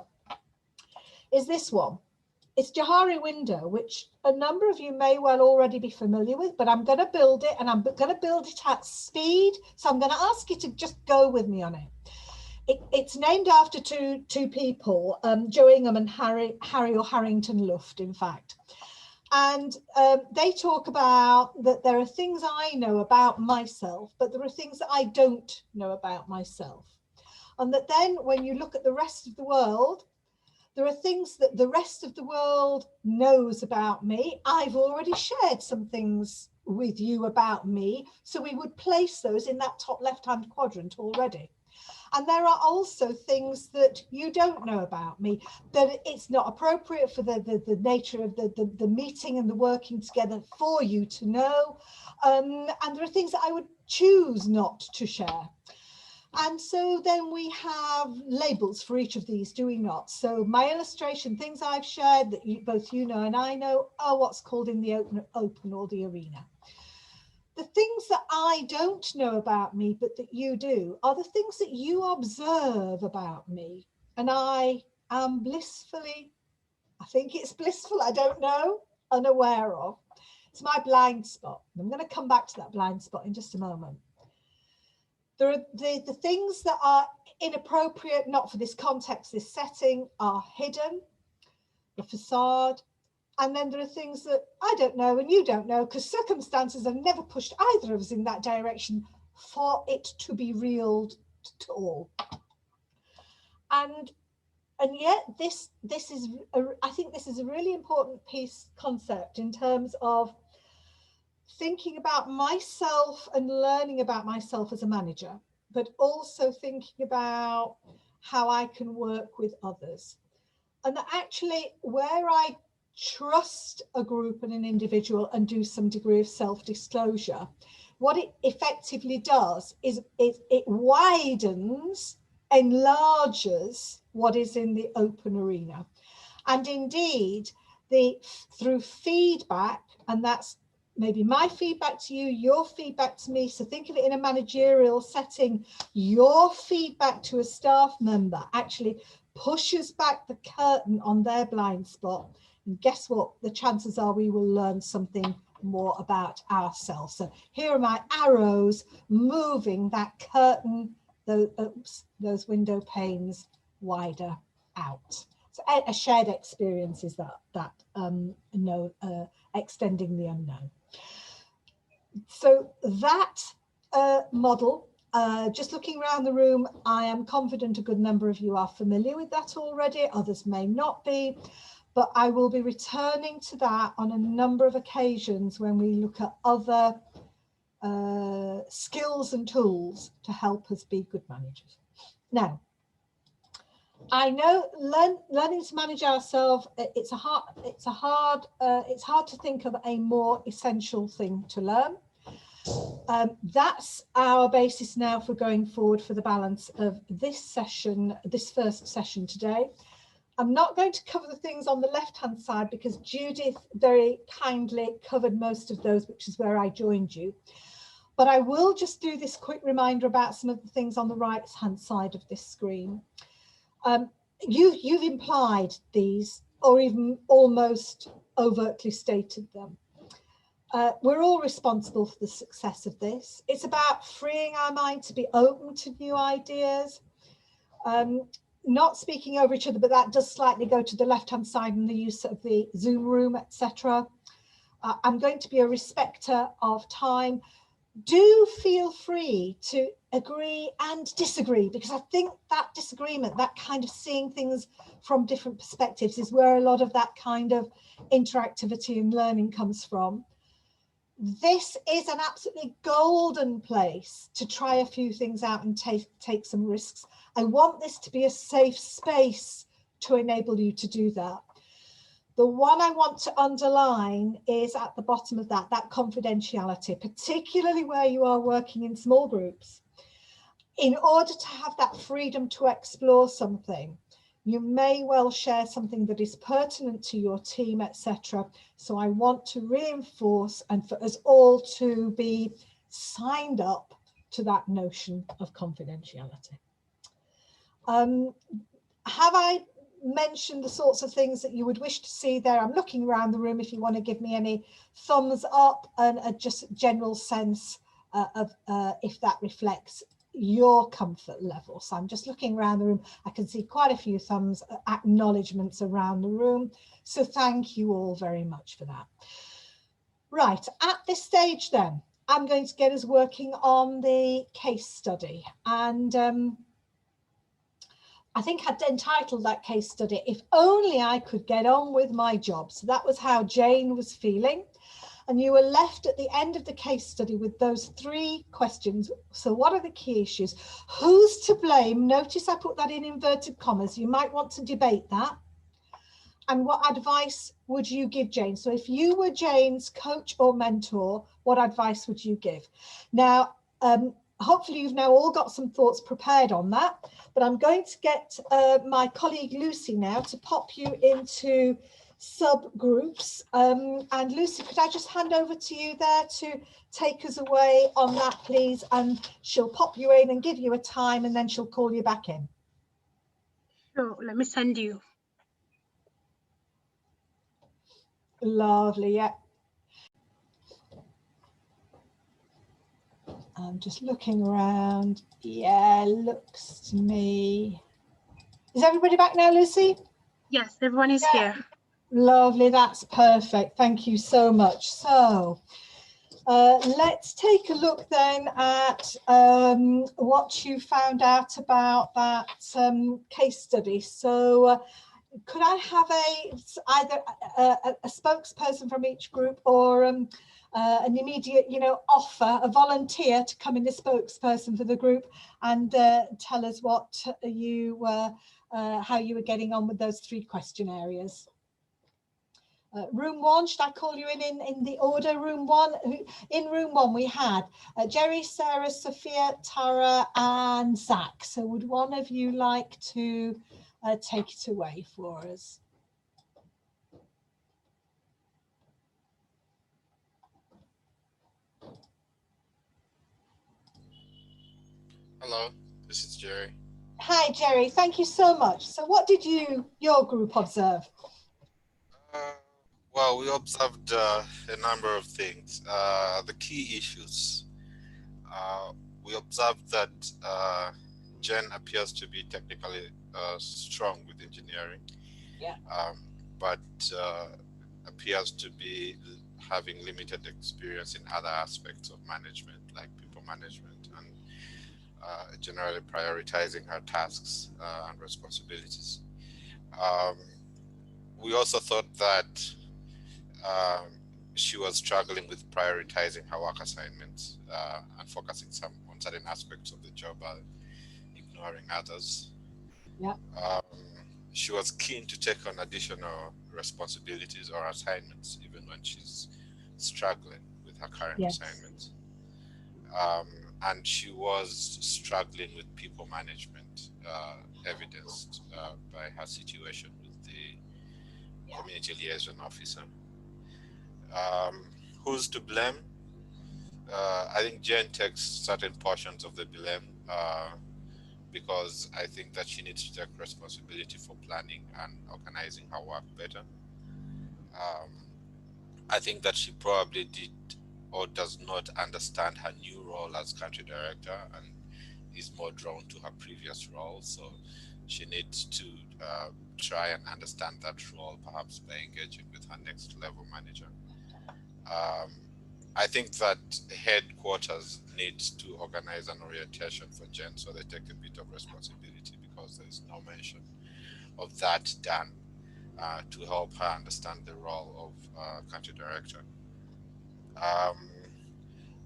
is this one. It's Johari window, which a number of you may well already be familiar with, but I'm going to build it, and I'm going to build it at speed. So I'm going to ask you to just go with me on it. It's named after two people, Joe Ingham and Harry or Harrington Luft, in fact. And they talk about that there are things I know about myself, but there are things that I don't know about myself. And that then when you look at the rest of the world, there are things that the rest of the world knows about me. I've already shared some things with you about me, so we would place those in that top left-hand quadrant already. And there are also things that you don't know about me, that it's not appropriate for the nature of the meeting and the working together for you to know. And there are things that I would choose not to share. And so then we have labels for each of these, do we not? So my illustration, things I've shared that both you know and I know, are what's called in the open or the arena. The things that I don't know about me, but that you do, are the things that you observe about me. And I am blissfully, I think it's blissful, I don't know, unaware of. It's my blind spot. I'm going to come back to that blind spot in just a moment. There are the things that are inappropriate, not for this context, this setting, are hidden, the facade. And then there are things that I don't know and you don't know, because circumstances have never pushed either of us in that direction for it to be reeled at all. And yet this is, I think this is a really important concept in terms of thinking about myself and learning about myself as a manager, but also thinking about how I can work with others. And that actually where I trust a group and an individual and do some degree of self-disclosure, what it effectively does is it widens, enlarges what is in the open arena. And indeed, through feedback, and that's maybe my feedback to you, your feedback to me. So think of it in a managerial setting. Your feedback to a staff member actually pushes back the curtain on their blind spot. And guess what? The chances are we will learn something more about ourselves. So here are my arrows moving that curtain, those window panes wider out. So a shared experience is that extending the unknown. So that model, just looking around the room, I am confident a good number of you are familiar with that already, others may not be, but I will be returning to that on a number of occasions when we look at other skills and tools to help us be good managers. Now, I know learning to manage ourselves, it's hard to think of a more essential thing to learn. That's our basis now for going forward for the balance of this session, this first session today. I'm not going to cover the things on the left-hand side because Judith very kindly covered most of those, which is where I joined you. But I will just do this quick reminder about some of the things on the right-hand side of this screen. You've implied these, or even almost overtly stated them. We're all responsible for the success of this. It's about freeing our mind to be open to new ideas, not speaking over each other, but that does slightly go to the left-hand side in the use of the Zoom room, etc. I'm going to be a respecter of time. Do feel free to agree and disagree, because I think that disagreement, that kind of seeing things from different perspectives, is where a lot of that kind of interactivity and learning comes from. This is an absolutely golden place to try a few things out and take some risks. I want this to be a safe space to enable you to do that. The one I want to underline is at the bottom of that confidentiality, particularly where you are working in small groups. In order to have that freedom to explore something, you may well share something that is pertinent to your team, etc. So I want to reinforce and for us all to be signed up to that notion of confidentiality. Have I mentioned the sorts of things that you would wish to see there? I'm looking around the room if you want to give me any thumbs up and a just general sense of if that reflects your comfort level. So I'm just looking around the room. I can see quite a few thumbs, acknowledgements around the room. So thank you all very much for that. Right, at this stage then, I'm going to get us working on the case study. And I think I'd entitled that case study, "If Only I Could Get On With My Job." So that was how Jane was feeling. And you were left at the end of the case study with those 3 questions. So what are the key issues? Who's to blame? Notice I put that in inverted commas. You might want to debate that. And what advice would you give Jane? So if you were Jane's coach or mentor, what advice would you give? Now, hopefully you've now all got some thoughts prepared on that, but I'm going to get my colleague Lucy now to pop you into subgroups. And Lucy, could I just hand over to you there to take us away on that, please? And she'll pop you in and give you a time, and then she'll call you back in. So let me send you. Lovely, yeah. I'm just looking around. Yeah, looks to me. Is everybody back now, Lucy? Yes, everyone is here. Lovely, that's perfect. Thank you so much. So let's take a look then at what you found out about that case study. So could I have either a spokesperson from each group or an immediate, offer, a volunteer to come in the spokesperson for the group and tell us what you were, how you were getting on with those 3 question areas? room one, should I call you in the order? Room one. In room one we had Jerry, Sarah, Sophia, Tara and Zach. So would one of you like to take it away for us? Hello, this is Jerry. Hi Jerry, thank you so much. So what did your group observe? Well, we observed a number of things. The key issues. We observed that Jen appears to be technically strong with engineering, yeah. But appears to be having limited experience in other aspects of management, like people management, and generally prioritizing her tasks and responsibilities. We also thought that she was struggling with prioritizing her work assignments and focusing on certain aspects of the job, ignoring others. Yeah. She was keen to take on additional responsibilities or assignments, even when she's struggling with her current assignments. And she was struggling with people management, evidenced by her situation with the community liaison officer. Who's to blame? I think Jen takes certain portions of the blame because I think that she needs to take responsibility for planning and organizing her work better. I think that she probably did or does not understand her new role as country director and is more drawn to her previous role. So she needs to try and understand that role, perhaps by engaging with her next level manager. I think that headquarters needs to organize an orientation for Jen so they take a bit of responsibility, because there is no mention of that done to help her understand the role of country director.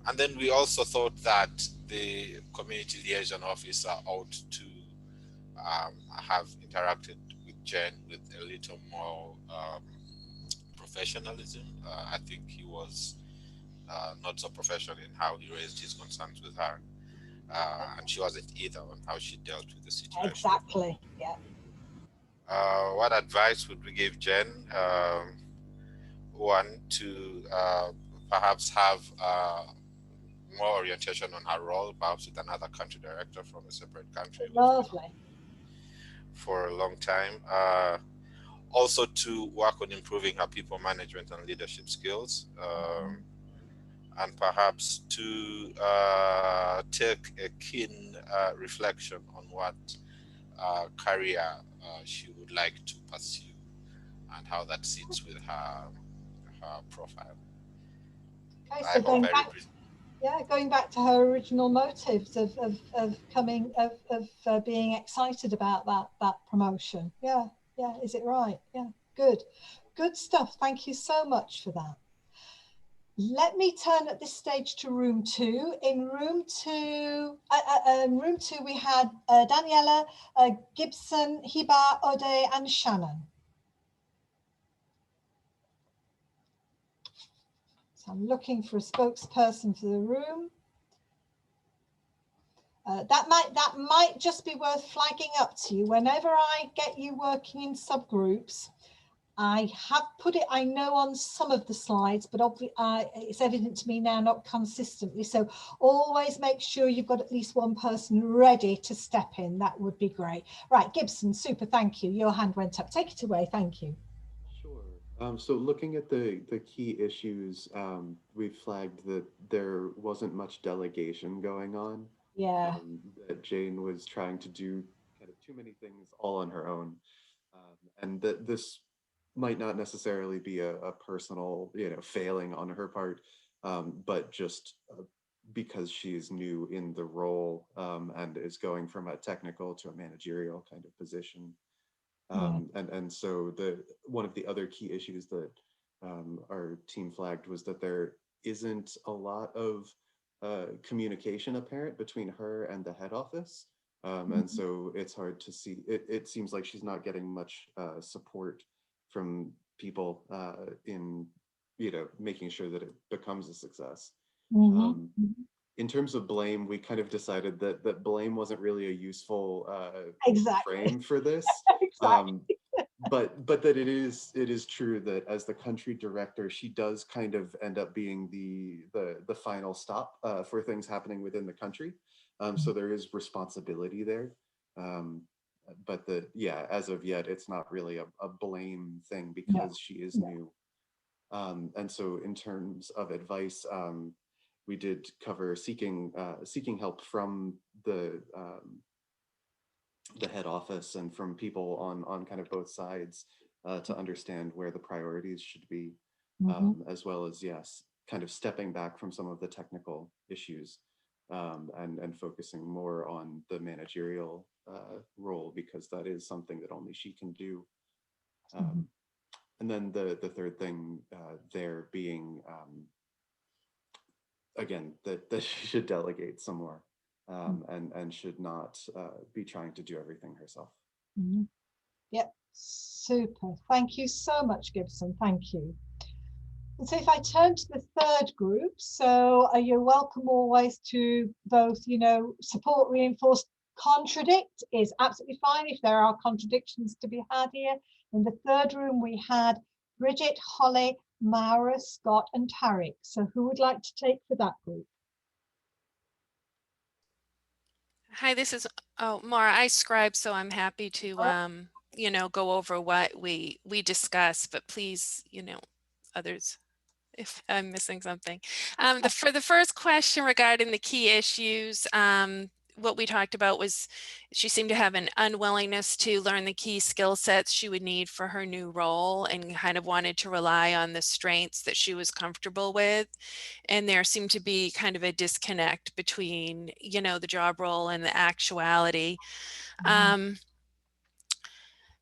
And then we also thought that the community liaison officer ought to have interacted with Jen with a little more professionalism. I think he was not so professional in how he raised his concerns with her, and she wasn't either on how she dealt with the situation. Exactly, yeah. What advice would we give Jen? One, to perhaps have more orientation on her role, perhaps with another country director from a separate country. Lovely. For a long time. Also to work on improving her people management and leadership skills, and perhaps to take a keen reflection on what career she would like to pursue and how that sits with her profile. Okay, so going back to her original motives of being excited about that promotion. Yeah, is it right? Yeah, good stuff. Thank you so much for that. Let me turn at this stage to room two. In room two, we had Daniela, Gibson, Hiba, Ode, and Shannon. So I'm looking for a spokesperson for the room. That might just be worth flagging up to you. Whenever I get you working in subgroups, I have put it, I know, on some of the slides, but it's evident to me now not consistently. So always make sure you've got at least one person ready to step in. That would be great. Right, Gibson, super, thank you. Your hand went up. Take it away. Thank you. Sure. So looking at the key issues, we flagged that there wasn't much delegation going on. Yeah. That Jane was trying to do kind of too many things all on her own. And that this might not necessarily be a personal, failing on her part, but just because she's new in the role and is going from a technical to a managerial kind of position. And so one of the other key issues that our team flagged was that there isn't a lot of communication apparent between her and the head office. And so it's hard to see, it seems like she's not getting much support from people in, making sure that it becomes a success. In terms of blame, we kind of decided that blame wasn't really a useful frame for this. But that it is true that as the country director, she does kind of end up being the final stop for things happening within the country. So there is responsibility there. But as of yet, it's not really a blame thing because she is new. And so in terms of advice, we did cover seeking help from the head office and from people on kind of both sides to understand where the priorities should be, as well as, yes, kind of stepping back from some of the technical issues and focusing more on the managerial role, because that is something that only she can do. And then the third thing there being, again, that she should delegate some more and should not be trying to do everything herself. Yep, super. Thank you so much, Gibson. Thank you. And so if I turn to the third group, so you're welcome always to both, support, reinforce, contradict is absolutely fine if there are contradictions to be had here. In the third room, we had Bridget, Holly, Maura, Scott, and Tarek. So who would like to take for that group? Hi, this is Mara. I scribe, so I'm happy to go over what we discussed, but please, others, if I'm missing something. For the first question regarding the key issues, what we talked about was she seemed to have an unwillingness to learn the key skill sets she would need for her new role and kind of wanted to rely on the strengths that she was comfortable with. And there seemed to be kind of a disconnect between, the job role and the actuality.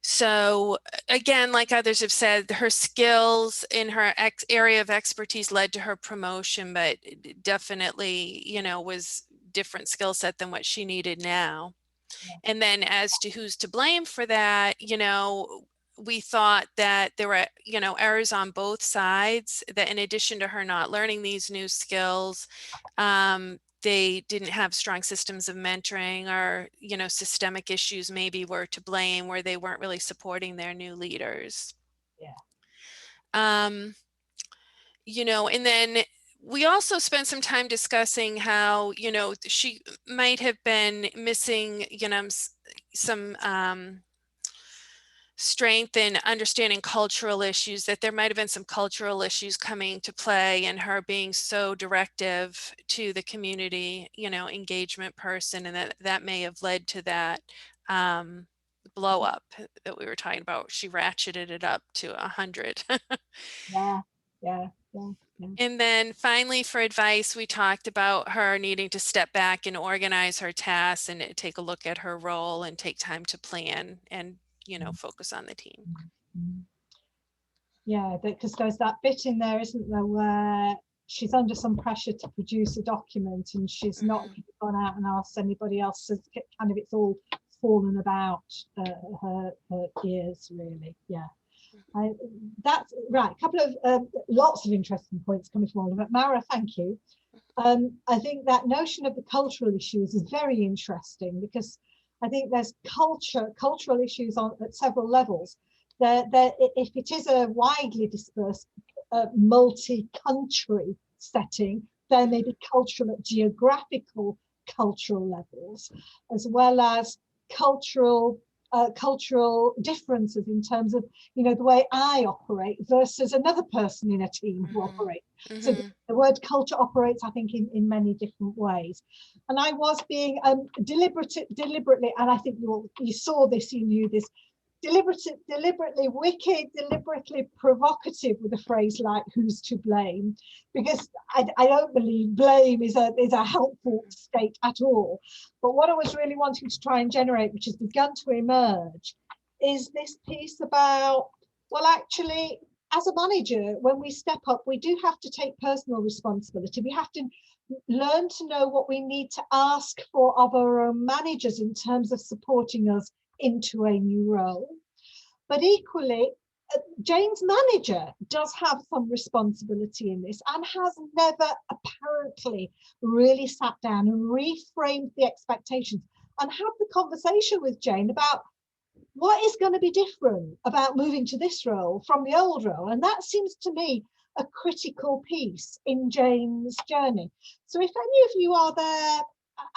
So again, like others have said, her skills in her area of expertise led to her promotion, but definitely, was different skill set than what she needed now. And then as to who's to blame for that, we thought that there were, errors on both sides, that in addition to her not learning these new skills, they didn't have strong systems of mentoring, or, systemic issues maybe were to blame, where they weren't really supporting their new leaders. And then we also spent some time discussing how, she might have been missing, some strength in understanding cultural issues, that there might have been some cultural issues coming to play in her being so directive to the community, engagement person, and that may have led to that blow up that we were talking about. She ratcheted it up to 100. Yeah. And then finally, for advice, we talked about her needing to step back and organize her tasks and take a look at her role and take time to plan and, focus on the team. Yeah, because there's that bit in there, isn't there, where she's under some pressure to produce a document and she's not gone out and asked anybody else. So kind of it's all fallen about her ears, really. Yeah. That's right. A couple of lots of interesting points coming from all of it. Maura, thank you. I think that notion of the cultural issues is very interesting, because I think there's cultural issues at several levels. If it is a widely dispersed multi-country setting, there may be cultural at geographical cultural levels, as well as cultural differences in terms of, the way I operate versus another person in a team who operates. So the word culture operates, I think, in many different ways. And I was being deliberately, and I think you saw this, you knew this, deliberately wicked, deliberately provocative with a phrase like "who's to blame," because I don't believe blame is a helpful state at all. But what I was really wanting to try and generate, which has begun to emerge, is this piece about, well, actually, as a manager, when we step up, we do have to take personal responsibility. We have to learn to know what we need to ask for of our own managers in terms of supporting us into a new role. But equally, Jane's manager does have some responsibility in this and has never apparently really sat down and reframed the expectations and had the conversation with Jane about what is going to be different about moving to this role from the old role. And that seems to me a critical piece in Jane's journey. So if any of you are there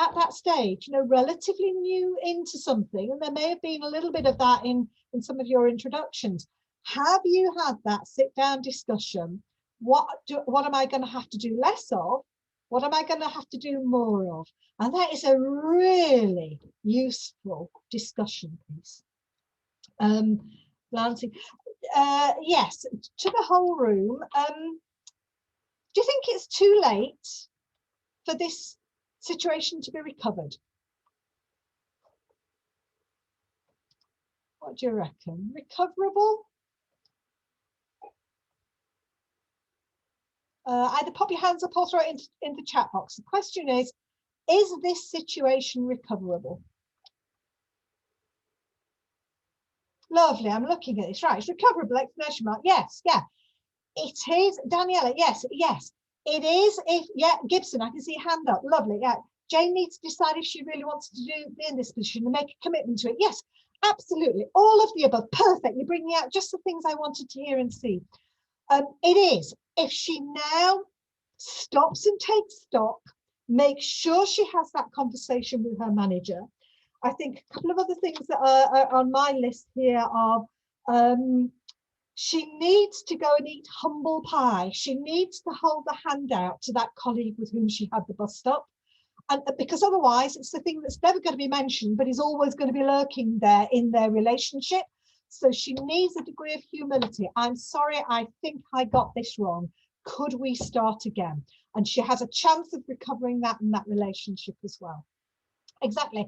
at that stage, you know, relatively new into something, and there may have been a little bit of that in some of your introductions, have you had that sit down discussion? What am I going to have to do less of? What am I going to have to do more of? And that is a really useful discussion piece. Lancing, yes, to the whole room. Do you think it's too late for this situation to be recovered? What do you reckon? Recoverable? Either pop your hands up or throw it in the chat box. The question is this situation recoverable? Lovely, I'm looking at this. Right, it's recoverable, exclamation mark. Yes, yeah, it is. Daniela, yes, yes, it is. If, yeah, Gibson, I can see your hand up. Lovely, yeah. Jane needs to decide if she really wants to be in this position and make a commitment to it. Yes, absolutely. All of the above. Perfect. You're bringing out just the things I wanted to hear and see. It is. If she now stops and takes stock, make sure she has that conversation with her manager. I think a couple of other things that are on my list here are she needs to go and eat humble pie. She needs to hold the hand out to that colleague with whom she had the bus stop. And because otherwise it's the thing that's never going to be mentioned, but is always going to be lurking there in their relationship. So she needs a degree of humility. I'm sorry, I think I got this wrong. Could we start again? And she has a chance of recovering that in that relationship as well. Exactly,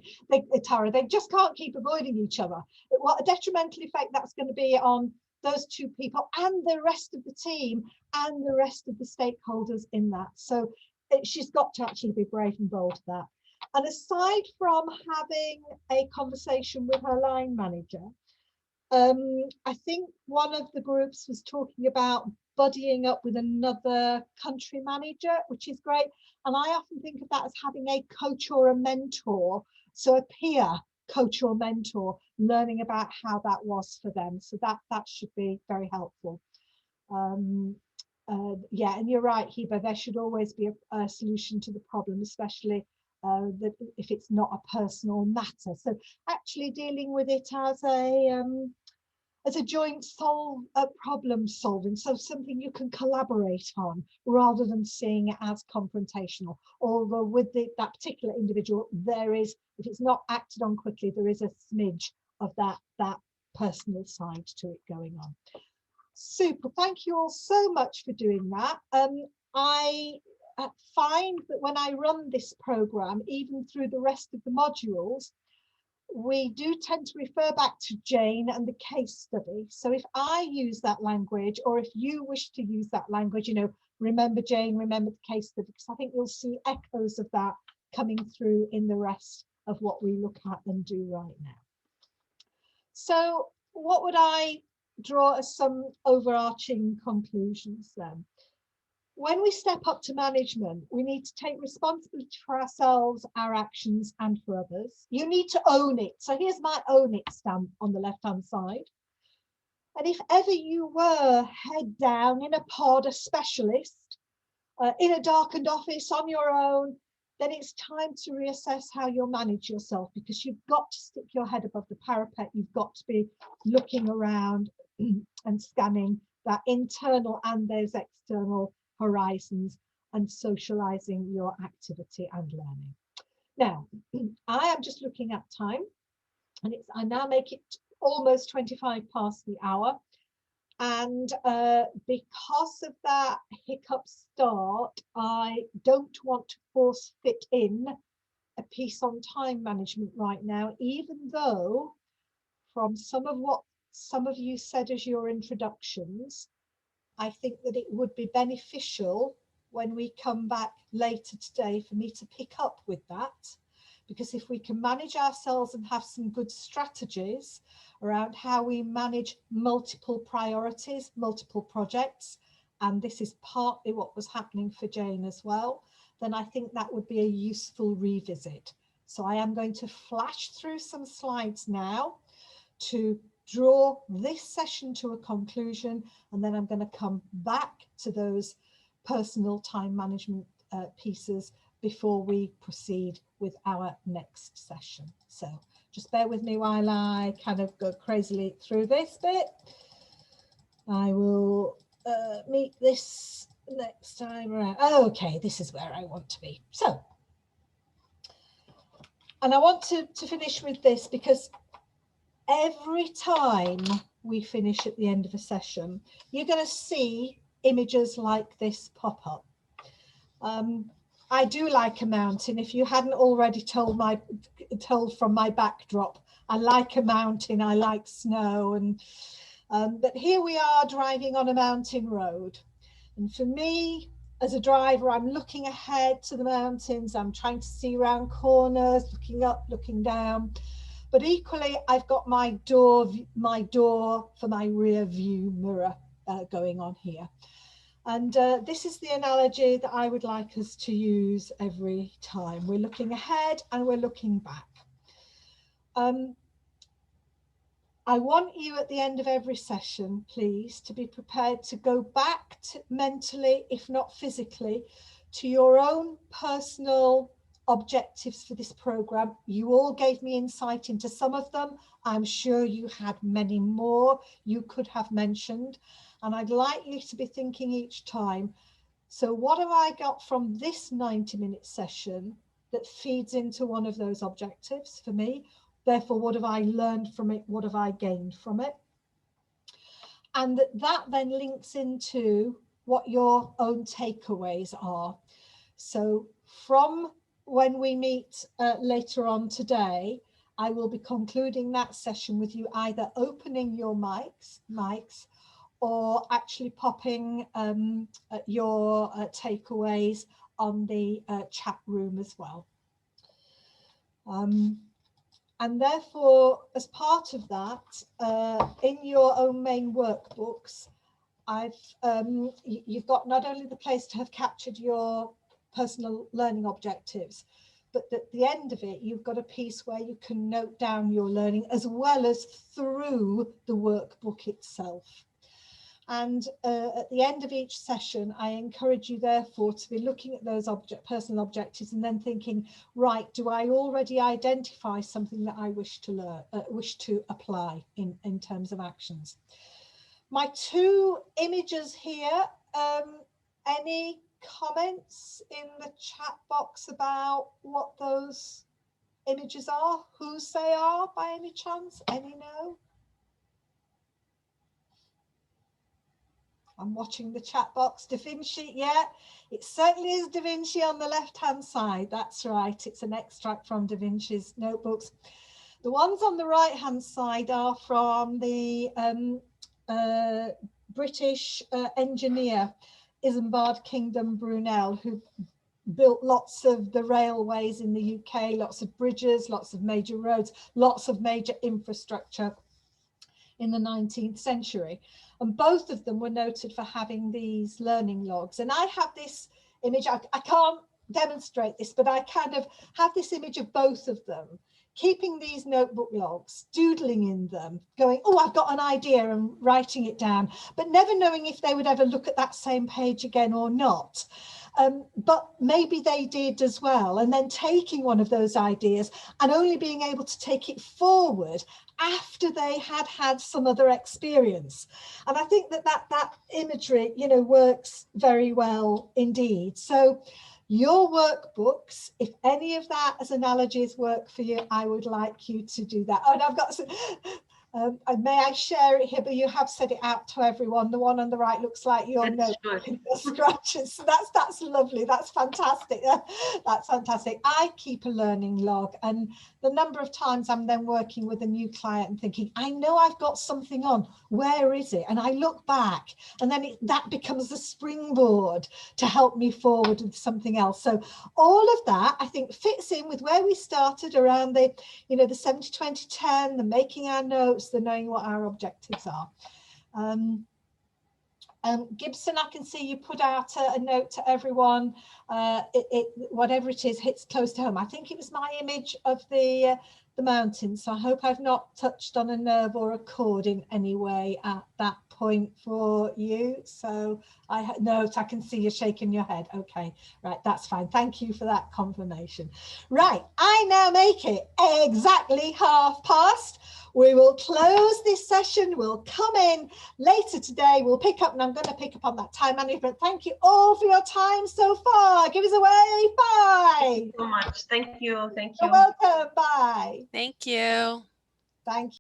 Tara, they just can't keep avoiding each other. What a detrimental effect that's going to be on those two people and the rest of the team and the rest of the stakeholders in that. So she's got to actually be brave and bold to that. And aside from having a conversation with her line manager, I think one of the groups was talking about buddying up with another country manager, which is great. And I often think of that as having a coach or a mentor. So a peer coach or mentor, learning about how that was for them. So that should be very helpful. Yeah, and you're right, Heba, there should always be a solution to the problem, especially that if it's not a personal matter. So actually dealing with it as a joint problem solving, so something you can collaborate on rather than seeing it as confrontational. Although with that particular individual, there is, if it's not acted on quickly, there is a smidge of that personal side to it going on. Super, thank you all so much for doing that. I find that when I run this program, even through the rest of the modules, we do tend to refer back to Jane and the case study. So if I use that language, or if you wish to use that language, you know, remember Jane, remember the case study, because I think you'll see echoes of that coming through in the rest of what we look at and do right now. So what would I draw as some overarching conclusions then? When we step up to management, we need to take responsibility for ourselves, our actions, and for others. You need to own it. So here's my own it stamp on the left-hand side. And if ever you were head down in a pod, a specialist, in a darkened office on your own, then it's time to reassess how you'll manage yourself, because you've got to stick your head above the parapet. You've got to be looking around and scanning that internal and those external horizons and socializing your activity and learning. Now, I am just looking at time, and I now make it almost 25 past the hour. And because of that hiccup start, I don't want to force fit in a piece on time management right now, even though from some of what some of you said as your introductions, I think that it would be beneficial when we come back later today for me to pick up with that, because if we can manage ourselves and have some good strategies around how we manage multiple priorities, multiple projects, and this is partly what was happening for Jane as well, then I think that would be a useful revisit. So I am going to flash through some slides now to draw this session to a conclusion, and then I'm going to come back to those personal time management pieces before we proceed with our next session. So just bear with me while I kind of go crazily through this bit. I will meet this next time around. Okay, this is where I want to be. So, and I want to finish with this, because every time we finish at the end of a session, you're going to see images like this pop up. I do like a mountain. If you hadn't already told from my backdrop, I like a mountain, I like snow, and but here we are driving on a mountain road. And for me, as a driver, I'm looking ahead to the mountains, I'm trying to see around corners, looking up, looking down. But equally, I've got my door for my rear view mirror going on here. And this is the analogy that I would like us to use every time. We're looking ahead and we're looking back. I want you at the end of every session, please, to be prepared to go back to mentally, if not physically, to your own personal objectives for this program. You all gave me insight into some of them. I'm sure you had many more you could have mentioned. And I'd like you to be thinking each time, so what have I got from this 90-minute session that feeds into one of those objectives for me? Therefore, what have I learned from it? What have I gained from it? And that then links into what your own takeaways are. So from when we meet later on today, I will be concluding that session with you either opening your mics or actually popping your takeaways on the chat room as well. And therefore, as part of that, in your own main workbooks, you've got not only the place to have captured your personal learning objectives, but at the end of it, you've got a piece where you can note down your learning as well as through the workbook itself. And at the end of each session, I encourage you, therefore, to be looking at those personal objectives and then thinking, right, do I already identify something that I wish to learn, wish to apply in terms of actions? My two images here, any comments in the chat box about what those images are, whose they are by any chance? Any know? I'm watching the chat box. Da Vinci, yeah, it certainly is Da Vinci on the left-hand side. That's right, it's an extract from Da Vinci's notebooks. The ones on the right-hand side are from the British engineer Isambard Kingdom Brunel, who built lots of the railways in the UK, lots of bridges, lots of major roads, lots of major infrastructure in the 19th century. And both of them were noted for having these learning logs. And I have this image, I can't demonstrate this, but I kind of have this image of both of them, keeping these notebook logs, doodling in them, going, oh, I've got an idea, and writing it down, but never knowing if they would ever look at that same page again or not. But maybe they did as well, and then taking one of those ideas and only being able to take it forward after they had had some other experience. And I think that imagery, you know, works very well indeed. So your workbooks, if any of that as analogies work for you, I would like you to do that. Oh, and I've got some, May I share it here? But you have said it out to everyone. The one on the right looks like your note. Scratches. So that's lovely. That's fantastic. That's fantastic. I keep a learning log, and the number of times I'm then working with a new client and thinking, I know I've got something on. Where is it? And I look back, and then that becomes the springboard to help me forward with something else. So all of that, I think, fits in with where we started around the, the 70-20-10, the making our notes, the knowing what our objectives are. Gibson, I can see you put out a note to everyone. Whatever it is, hits close to home. I think it was my image of the mountains. So I hope I've not touched on a nerve or a chord in any way at that point for you. So I can see you shaking your head. Okay, right, that's fine. Thank you for that confirmation. Right, I now make it exactly past. We will close this session. We'll come in later today. We'll pick up, and I'm going to pick up on that time management. Thank you all for your time so far. Give us a wave. Bye. Thank you so much. Thank you. Thank you. You're welcome. Bye. Thank you. Thank you.